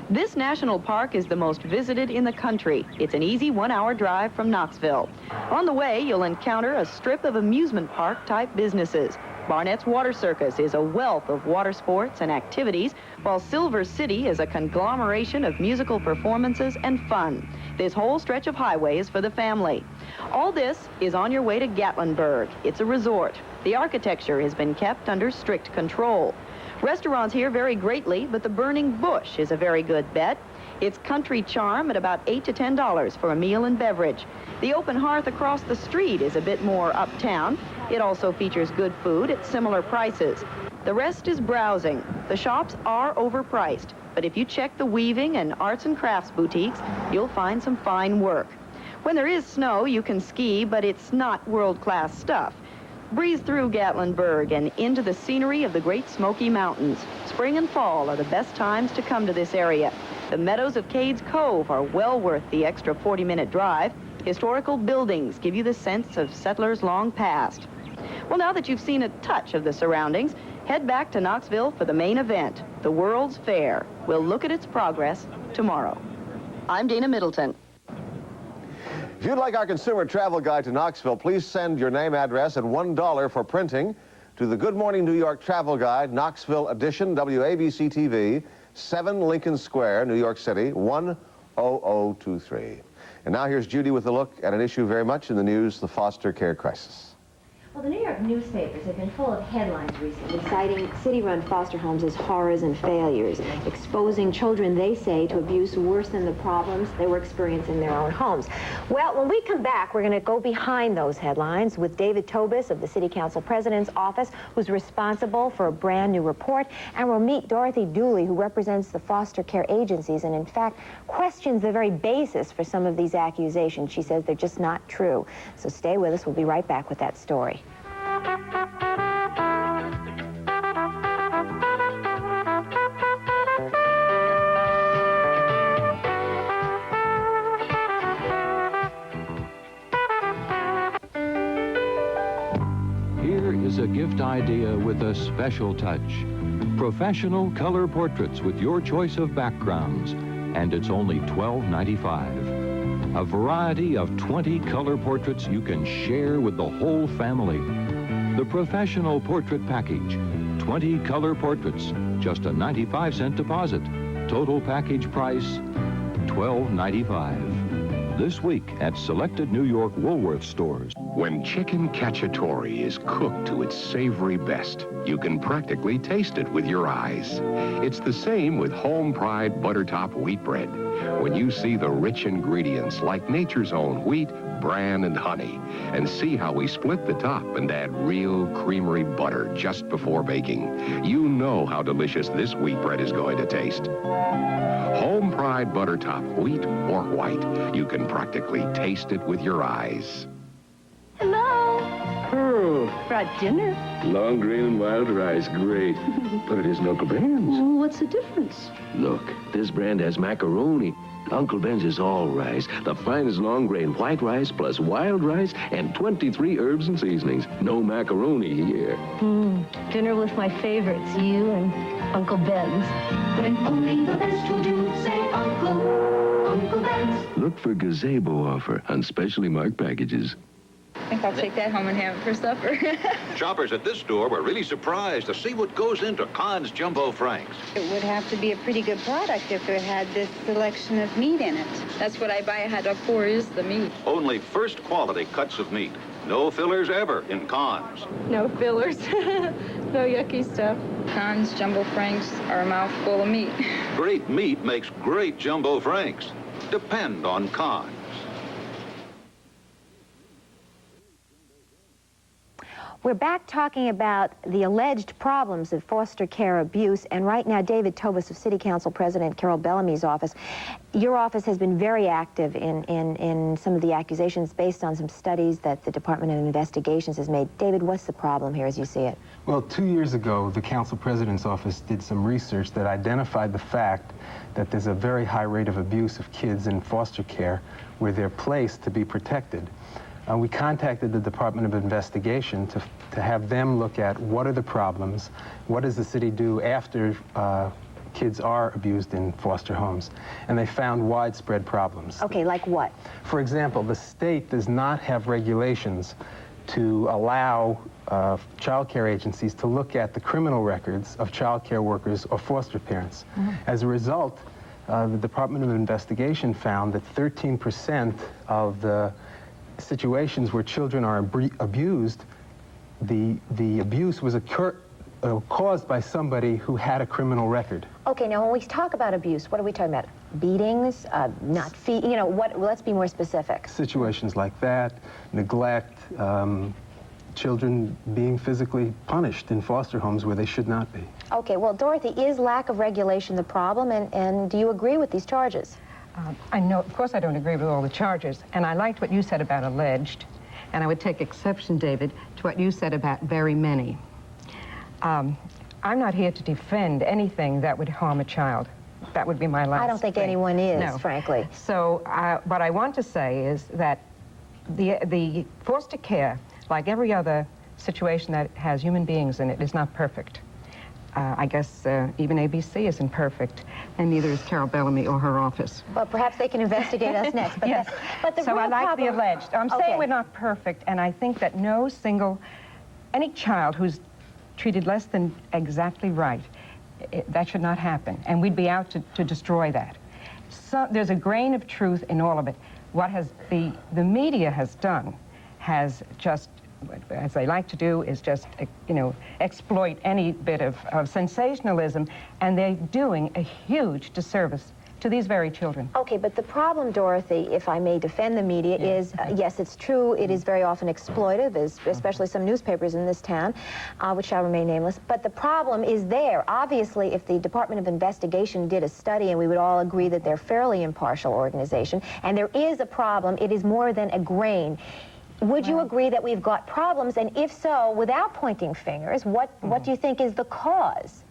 Speaker 19: This national park is the most visited in the country. It's an easy 1-hour drive from Knoxville. On the way, you'll encounter a strip of amusement park-type businesses. Barnett's Water Circus is a wealth of water sports and activities, while Silver City is a conglomeration of musical performances and fun. This whole stretch of highway is for the family. All this is on your way to Gatlinburg. It's a resort. The architecture has been kept under strict control. Restaurants here vary greatly, but the Burning Bush is a very good bet. It's country charm at about $8 to $10 for a meal and beverage. The Open Hearth across the street is a bit more uptown. It also features good food at similar prices. The rest is browsing. The shops are overpriced, but if you check the weaving and arts and crafts boutiques, you'll find some fine work. When there is snow, you can ski, but it's not world-class stuff. Breeze through Gatlinburg and into the scenery of the Great Smoky Mountains. Spring and fall are the best times to come to this area. The meadows of Cades Cove are well worth the extra 40-minute drive. Historical buildings give you the sense of settlers long past. Well, now that you've seen a touch of the surroundings, head back to Knoxville for the main event, the World's Fair. We'll look at its progress tomorrow. I'm Dana Middleton.
Speaker 1: If you'd like our consumer travel guide to Knoxville, please send your name, address, and $1 for printing to the Good Morning New York Travel Guide, Knoxville Edition, WABC-TV, 7 Lincoln Square, New York City, 10023. And now here's Judy with a look at an issue very much in the news, the foster care crisis.
Speaker 16: Well, the New York newspapers have been full of headlines recently citing city-run foster homes as horrors and failures, exposing children, they say, to abuse worse than the problems they were experiencing in their own homes. Well, when we come back, we're going to go behind those headlines with David Tobis of the City Council President's Office, who's responsible for a brand new report, and we'll meet Dorothy Dooley, who represents the foster care agencies and, in fact, questions the very basis for some of these accusations. She says they're just not true. So stay with us. We'll be right back with that story.
Speaker 5: Here is a gift idea with a special touch. Professional color portraits with your choice of backgrounds, and it's only $12.95. A variety of 20 color portraits you can share with the whole family. The Professional Portrait Package. 20 color portraits, just a 95-cent deposit. Total package price, $12.95. This week at selected New York Woolworth stores.
Speaker 15: When chicken cacciatore is cooked to its savory best, you can practically taste it with your eyes. It's the same with Home Pride Buttertop Wheat Bread. When you see the rich ingredients like nature's own wheat, bran, and honey, and see how we split the top and add real creamery butter just before baking, you know how delicious this wheat bread is going to taste. Home Pride Buttertop, wheat or white, you can practically taste it with your eyes.
Speaker 13: Hello.
Speaker 22: Pearl.
Speaker 13: Brought dinner.
Speaker 22: Long grain and wild rice, great. But it isn't Uncle Ben's.
Speaker 13: Well, what's the difference?
Speaker 22: Look, this brand has macaroni. Uncle Ben's is all rice. The finest long grain white rice plus wild rice and 23 herbs and seasonings. No macaroni here.
Speaker 13: Dinner with my favorites, you and Uncle Ben's.
Speaker 9: When only the best will do, say Uncle Ben's.
Speaker 22: Look for gazebo offer on specially marked packages.
Speaker 13: I think I'll take that home and have it for supper.
Speaker 12: Shoppers at this store were really surprised to see what goes into Conn's Jumbo Franks.
Speaker 13: It would have to be a pretty good product if it had this selection of meat in it. That's what I buy a hot dog for, is the meat.
Speaker 12: Only first quality cuts of meat. No fillers ever in Conn's.
Speaker 13: No fillers. No yucky stuff. Conn's Jumbo Franks are a mouthful of meat.
Speaker 12: Great meat makes great Jumbo Franks. Depend on Conn's.
Speaker 16: We're back talking about the alleged problems of foster care abuse, and right now David Tobis of City Council President Carol Bellamy's office. Your office has been very active in some of the accusations based on some studies that the Department of Investigations has made. David, what's the problem here as you see it?
Speaker 20: Well, 2 years ago, the Council President's office did some research that identified the fact that there's a very high rate of abuse of kids in foster care where they're placed to be protected. We contacted the Department of Investigation to have them look at what are the problems, what does the city do after kids are abused in foster homes, and they found widespread problems.
Speaker 16: Okay, like what?
Speaker 20: For example, the state does not have regulations to allow child care agencies to look at the criminal records of child care workers or foster parents. As a result, the Department of Investigation found that 13% of the situations where children are abused, the abuse was caused by somebody who had a criminal record.
Speaker 16: Okay, now when we talk about abuse, what are we talking about? Beatings, you know, what? Let's be more specific.
Speaker 20: Situations like that, neglect, children being physically punished in foster homes where they should not be.
Speaker 16: Okay, well, Dorothy, is lack of regulation the problem, and do you agree with these charges?
Speaker 4: I know, of course I don't agree with all the charges, and I liked what you said about alleged, and I would take exception, David, to what you said about very many. I'm not here to defend anything that would harm a child. That would be my last
Speaker 16: I don't think
Speaker 4: thing.
Speaker 16: anyone is,
Speaker 4: No.
Speaker 16: frankly.
Speaker 4: So what I want to say is that the foster care, like every other situation that has human beings in it, is not perfect. I guess even ABC isn't perfect, and neither is Carol Bellamy or her office.
Speaker 16: Well, perhaps they can investigate us next. But
Speaker 4: Yes.
Speaker 16: But the
Speaker 4: So I
Speaker 16: real
Speaker 4: like
Speaker 16: problem...
Speaker 4: the alleged. I'm saying we're not perfect, and I think that any child who's treated less than exactly right, that should not happen, and we'd be out to destroy that. So there's a grain of truth in all of it. What the media has done has just, as they like to do, is just, you know, exploit any bit of sensationalism, and they're doing a huge disservice to these very children.
Speaker 16: Okay, but the problem, Dorothy, if I may defend the media, is, yes, it's true, it is very often exploitive, especially some newspapers in this town, which shall remain nameless. But the problem is there. Obviously, if the Department of Investigation did a study, and we would all agree that they're a fairly impartial organization, and there is a problem, it is more than a grain. Would you agree that we've got problems? And if so, without pointing fingers, what do you think is the cause?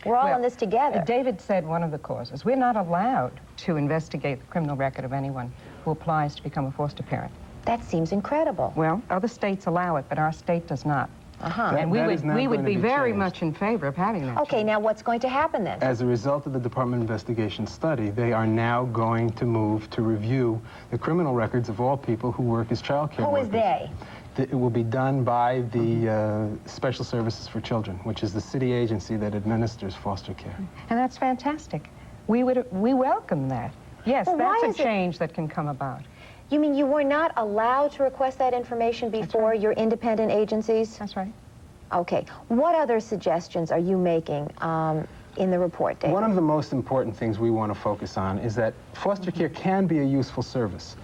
Speaker 16: We're all in this together.
Speaker 4: David said one of the causes. We're not allowed to investigate the criminal record of anyone who applies to become a foster parent.
Speaker 16: That seems incredible.
Speaker 4: Well, other states allow it, but our state does not. And we would be very much in favor of having that.
Speaker 16: Okay, now what's going to happen then?
Speaker 20: As a result of the Department of Investigation study, they are now going to move to review the criminal records of all people who work as child care workers.
Speaker 16: Who is they?
Speaker 20: It will be done by the Special Services for Children, which is the city agency that administers foster care.
Speaker 4: And that's fantastic. We welcome that. Yes,
Speaker 16: Well, why
Speaker 4: that's
Speaker 16: is
Speaker 4: a
Speaker 16: it-
Speaker 4: change that can come about.
Speaker 16: You mean you were not allowed to request that information before your independent agencies?
Speaker 4: That's right.
Speaker 16: Okay. What other suggestions are you making in the report, David?
Speaker 20: One of the most important things we want to focus on is that foster care can be a useful service.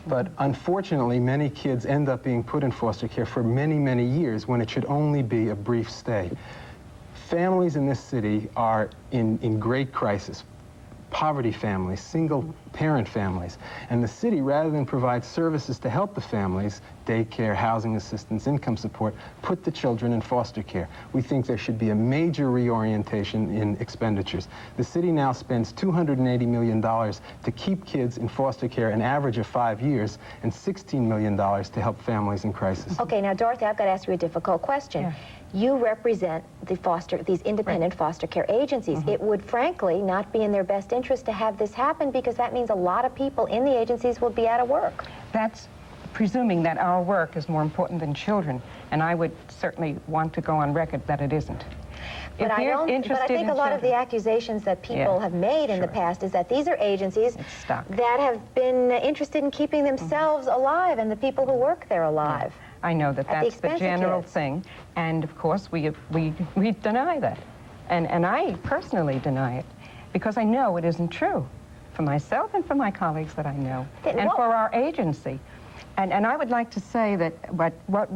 Speaker 20: But unfortunately, many kids end up being put in foster care for many, many years when it should only be a brief stay. Families in this city are in great crisis. Poverty families, single-parent families. And the city, rather than provide services to help the families, daycare, housing assistance, income support, put the children in foster care. We think there should be a major reorientation in expenditures. The city now spends $280 million to keep kids in foster care an average of 5 years, and $16 million to help families in crisis.
Speaker 16: Okay, now, Dorothy, I've got to ask you a difficult question.
Speaker 4: Yeah.
Speaker 16: You represent these independent foster care agencies. It would, frankly, not be in their best interest to have this happen, because that means a lot of people in the agencies will be out of work.
Speaker 4: That's presuming that our work is more important than children, and I would certainly want to go on record that it isn't.
Speaker 16: But I think a lot of the accusations that people have made in the past is that these are agencies that have been interested in keeping themselves alive and the people who work there alive.
Speaker 4: I know that
Speaker 16: At the
Speaker 4: that's the
Speaker 16: expense of
Speaker 4: general
Speaker 16: kids.
Speaker 4: thing, and of course we deny that, and I personally deny it, because I know it isn't true, for myself and for my colleagues that I know, and for our agency. And I would like to say that what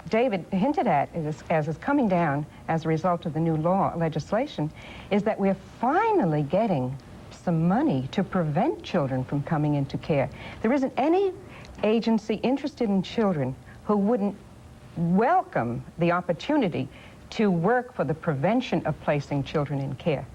Speaker 4: David hinted at as is coming down as a result of the new legislation, is that we're finally getting some money to prevent children from coming into care. There isn't any agency interested in children who wouldn't welcome the opportunity to work for the prevention of placing children in care.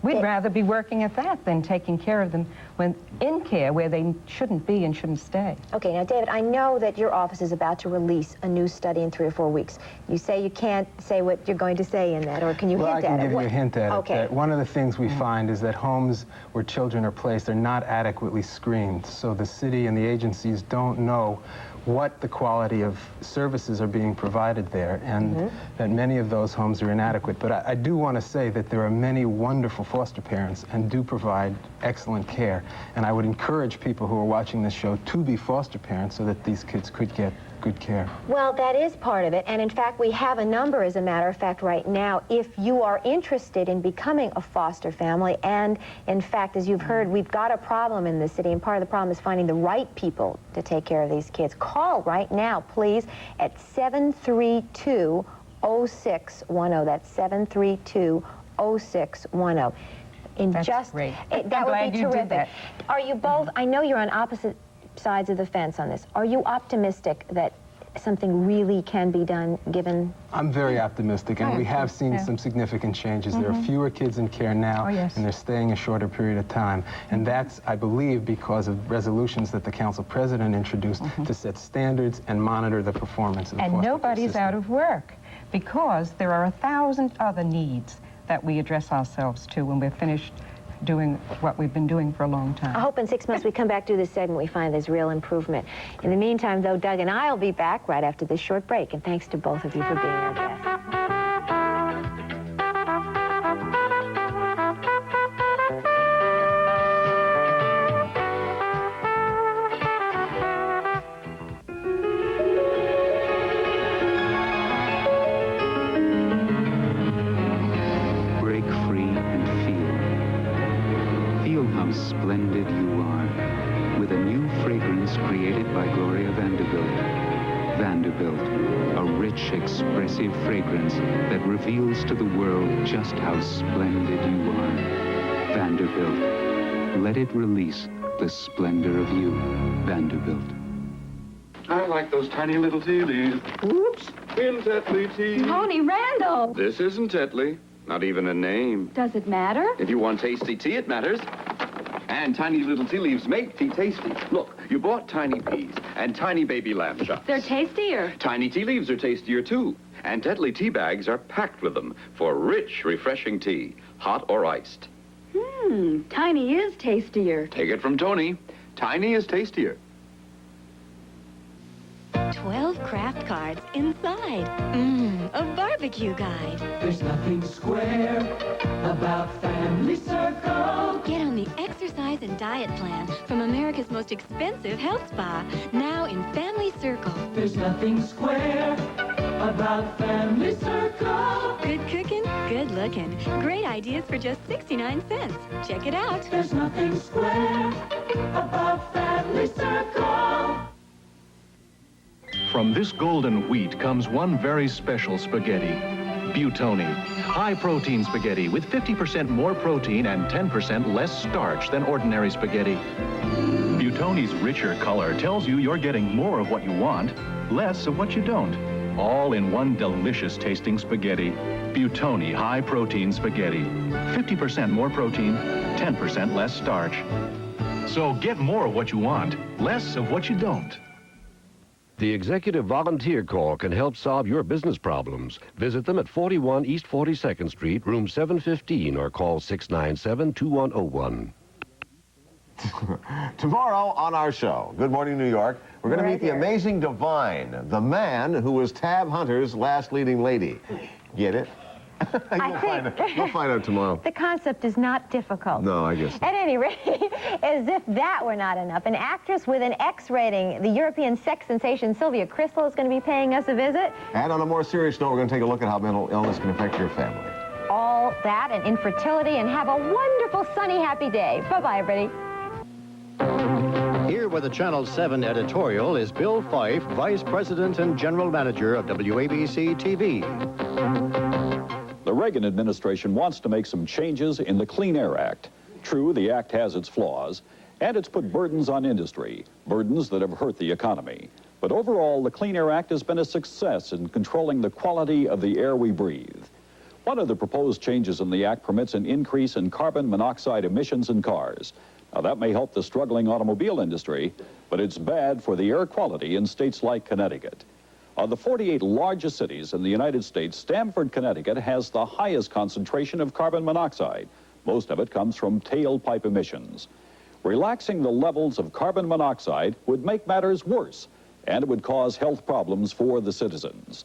Speaker 4: We'd rather be working at that than taking care of them when in care where they shouldn't be and shouldn't stay.
Speaker 16: Okay, now, David, I know that your office is about to release a new study in 3 or 4 weeks. You say you can't say what you're going to say in that, or can you hint at it?
Speaker 20: Well, I can give you a hint at
Speaker 16: Okay.
Speaker 20: it. That one of the things we find is that homes where children are placed are not adequately screened. So the city and the agencies don't know what the quality of services are being provided there, and that many of those homes are inadequate. But I do want to say that there are many wonderful foster parents and do provide excellent care. And I would encourage people who are watching this show to be foster parents so that these kids could get good care.
Speaker 16: Well, that is part of it, and in fact, we have a number, as a matter of fact, right now, if you are interested in becoming a foster family, and in fact, as you've heard, we've got a problem in the city, and part of the problem is finding the right people to take care of these kids. Call right now, please, at 732-0610. That's 732-0610.
Speaker 4: That's great.
Speaker 16: That would
Speaker 4: glad
Speaker 16: be
Speaker 4: you did
Speaker 16: terrific.
Speaker 4: that.
Speaker 16: Are you both, I know you're on opposite sides of the fence on this. Are you optimistic that something really can be done, given...
Speaker 20: I'm very optimistic, and we have seen some significant changes. There are fewer kids in care now, and they're staying a shorter period of time. And that's, I believe, because of resolutions that the council president introduced to set standards and monitor the performance of the
Speaker 4: And
Speaker 20: foster care
Speaker 4: nobody's
Speaker 20: system.
Speaker 4: out of work, because there are 1,000 other needs that we address ourselves to when we're finished doing what we've been doing for a long time.
Speaker 16: I hope in 6 months we come back to this segment, we find there's real improvement. In the meantime, though, Doug and I will be back right after this short break, and thanks to both of you for being our guests.
Speaker 27: Break free and feel. Feel how splendid you are with a new fragrance created by Gloria Vanderbilt. Vanderbilt, a rich, expressive fragrance that reveals to the world just how splendid you are. Vanderbilt, let it release the splendor of you. Vanderbilt.
Speaker 7: I like those tiny little tea leaves. Whoops, in Tetley tea.
Speaker 13: Tony Randall.
Speaker 7: This isn't Tetley. Not even a name.
Speaker 13: Does it matter?
Speaker 7: If you want tasty tea, it matters. And tiny little tea leaves make tea tasty. Look, you bought tiny peas and tiny baby lamb chops.
Speaker 13: They're tastier.
Speaker 7: Tiny tea leaves are tastier, too. And Tetley tea bags are packed with them for rich, refreshing tea, hot or iced.
Speaker 13: Tiny is tastier.
Speaker 7: Take it from Tony. Tiny is tastier.
Speaker 11: 12 craft cards inside. A barbecue guide.
Speaker 9: There's nothing square about Family Circle.
Speaker 11: Get on the exercise and diet plan from America's most expensive health spa, now in Family Circle.
Speaker 9: There's nothing square about Family Circle.
Speaker 11: Good cooking, good looking. Great ideas for just 69 cents. Check it out.
Speaker 9: There's nothing square about Family Circle.
Speaker 14: From this golden wheat comes one very special spaghetti, Buitoni. High-protein spaghetti with 50% more protein and 10% less starch than ordinary spaghetti. Buitoni's richer color tells you you're getting more of what you want, less of what you don't. All in one delicious-tasting spaghetti. Buitoni high-protein spaghetti. 50% more protein, 10% less starch. So get more of what you want, less of what you don't.
Speaker 26: The Executive Volunteer Corps can help solve your business problems. Visit them at 41 East 42nd Street, room 715, or call 697-2101.
Speaker 1: Tomorrow on our show, Good Morning New York, we're going to meet the amazing Divine, the man who was Tab Hunter's last leading lady. Get it? You'll find out tomorrow.
Speaker 16: The concept is not difficult.
Speaker 1: No, I guess not.
Speaker 16: At any rate, as if that were not enough, an actress with an X rating, the European sex sensation Sylvia Crystal, is going to be paying us a visit.
Speaker 1: And on a more serious note, we're going to take a look at how mental illness can affect your family.
Speaker 16: All that and infertility, and have a wonderful, sunny, happy day. Bye-bye, everybody.
Speaker 21: Here with a Channel 7 editorial is Bill Fife, Vice President and General Manager of WABC TV.
Speaker 23: The Reagan administration wants to make some changes in the Clean Air Act. True, the act has its flaws, and it's put burdens on industry, burdens that have hurt the economy. But overall, the Clean Air Act has been a success in controlling the quality of the air we breathe. One of the proposed changes in the act permits an increase in carbon monoxide emissions in cars. Now, that may help the struggling automobile industry, but it's bad for the air quality in states like Connecticut. Of the 48 largest cities in the United States, Stamford, Connecticut has the highest concentration of carbon monoxide. Most of it comes from tailpipe emissions. Relaxing the levels of carbon monoxide would make matters worse, and it would cause health problems for the citizens.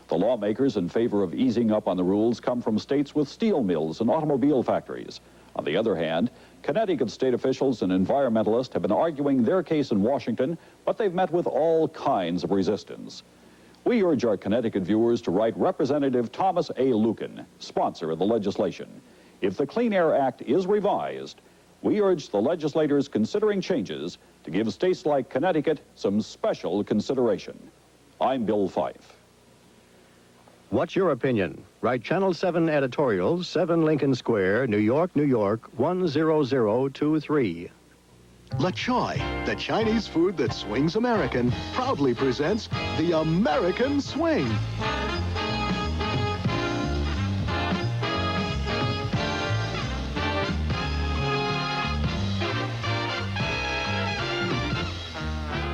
Speaker 23: The lawmakers in favor of easing up on the rules come from states with steel mills and automobile factories. On the other hand, Connecticut state officials and environmentalists have been arguing their case in Washington, but they've met with all kinds of resistance. We urge our Connecticut viewers to write Representative Thomas A. Lucan, sponsor of the legislation. If the Clean Air Act is revised, we urge the legislators considering changes to give states like Connecticut some special consideration. I'm Bill Fife.
Speaker 21: What's your opinion? Write Channel 7 editorials, 7 Lincoln Square, New York, New York, 10023.
Speaker 2: La Choy, the Chinese food that swings American, proudly presents the American Swing.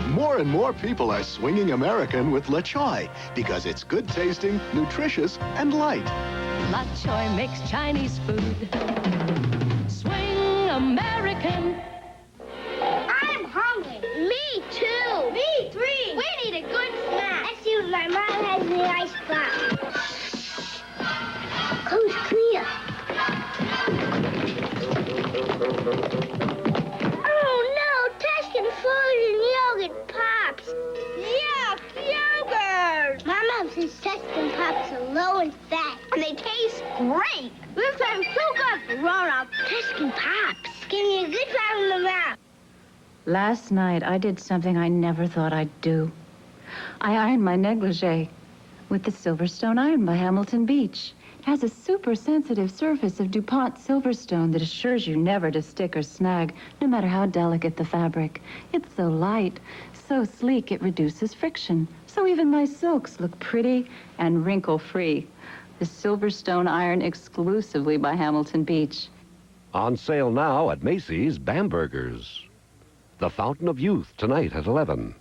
Speaker 2: More and more people are swinging American with La Choy because it's good tasting, nutritious, and light.
Speaker 3: La Choy makes Chinese food swing American.
Speaker 6: I'm hungry. Me too. Me three. We need a good snack. Let's see what my mom has in the icebox. Coast clear. Oh no, Tuscan food and yogurt pops. Yuck, yogurt. My mom says Tuscan pops are low in fat and they taste great. This time so good for grown-up. Tuscan pops. Give me a good pop in the mouth.
Speaker 8: Last night, I did something I never thought I'd do. I ironed my negligee with the Silverstone iron by Hamilton Beach. It has a super sensitive surface of DuPont Silverstone that assures you never to stick or snag, no matter how delicate the fabric. It's so light, so sleek it reduces friction. So even my silks look pretty and wrinkle-free. The Silverstone iron exclusively by Hamilton Beach.
Speaker 26: On sale now at Macy's Bambergers. The Fountain of Youth tonight at 11.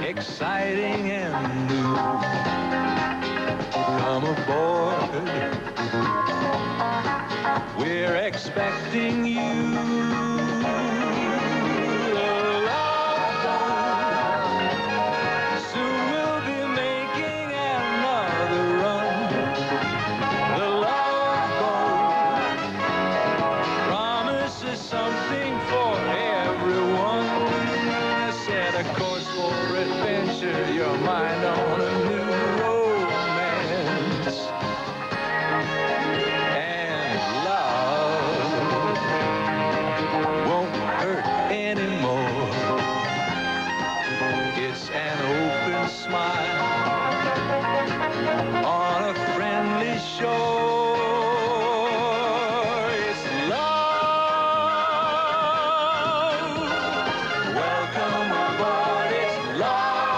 Speaker 9: Exciting and new. Come aboard. We're expecting you. Soon we'll be making another run. The Love Boat promises something for everyone. Set a course for adventure, your mind on a new romance. And love won't hurt anymore. It's an open smile on a friendly shore. It's love. Welcome aboard. It's love.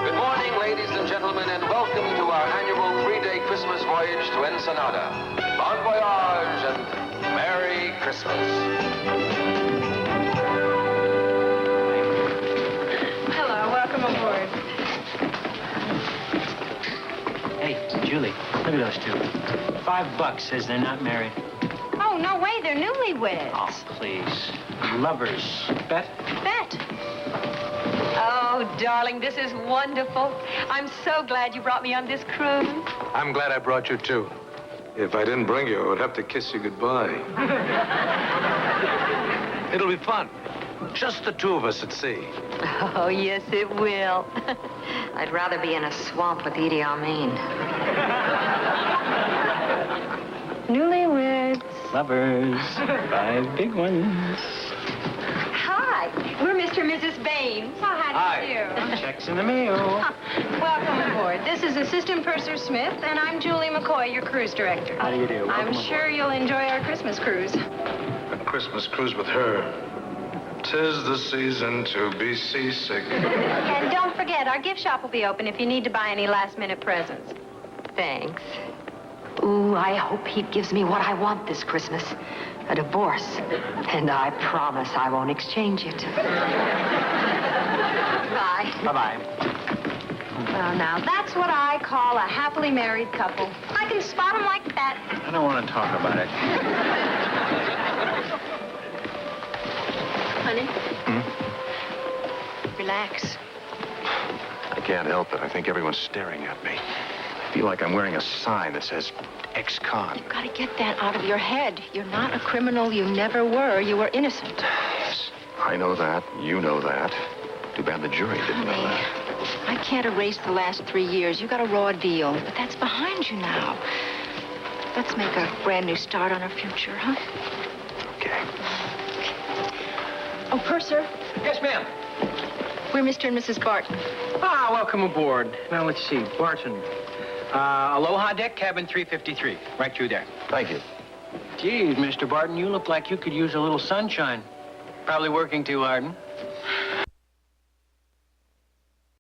Speaker 10: Good morning, ladies and gentlemen, and welcome to our annual 3-day Christmas voyage to Ensenada. Bon voyage and Merry Christmas.
Speaker 24: Hello, welcome aboard.
Speaker 25: Hey, Julie, look at those two. $5 says they're not married.
Speaker 24: Oh, no way, they're newlyweds.
Speaker 25: Oh, please. Lovers. Bet?
Speaker 24: Bet. Oh, darling, this is wonderful. I'm so glad you brought me on this cruise.
Speaker 28: I'm glad I brought you, too. If I didn't bring you, I would have to kiss you goodbye. It'll be fun. Just the two of us at sea.
Speaker 24: Oh, yes, it will.
Speaker 29: I'd rather be in a swamp with Idi Amin.
Speaker 24: Newlyweds.
Speaker 25: Lovers. 5 big ones.
Speaker 24: Hi, we're Mr. and Mrs. Bain. Dean.
Speaker 25: Oh, how do you do? Checks in the mail.
Speaker 24: Welcome aboard. This is Assistant Purser Smith, and I'm Julie McCoy, your cruise director.
Speaker 25: How do you do?
Speaker 24: I'm sure you'll enjoy our Christmas cruise.
Speaker 28: A Christmas cruise with her. 'Tis the season to be seasick.
Speaker 24: And don't forget, our gift shop will be open if you need to buy any last-minute presents.
Speaker 29: Thanks. Ooh, I hope he gives me what I want this Christmas. A divorce. And I promise I won't exchange it. Bye.
Speaker 25: Bye-bye.
Speaker 24: Well, now, that's what I call a happily married couple. I can spot them like that.
Speaker 25: I don't want to talk about it.
Speaker 24: Honey?
Speaker 25: Hmm?
Speaker 24: Relax.
Speaker 4: I can't help it. I think everyone's staring at me. I feel like I'm wearing a sign that says ex-con.
Speaker 24: You've got to get that out of your head. You're not a criminal. You never were. You were innocent.
Speaker 4: I know that. You know that. Too bad the jury didn't know that.
Speaker 24: I can't erase the last 3 years. You got a raw deal, but that's behind you now. Let's make a brand new start on our future, huh?
Speaker 4: Okay.
Speaker 24: Oh, Purser.
Speaker 25: Yes, ma'am.
Speaker 24: We're Mr. and Mrs. Barton.
Speaker 25: Ah, welcome aboard. Now, let's see. Barton. Aloha Deck, cabin 353. Right through there.
Speaker 4: Thank you.
Speaker 25: Geez, Mr. Barton, you look like you could use a little sunshine. Probably working too hard, huh?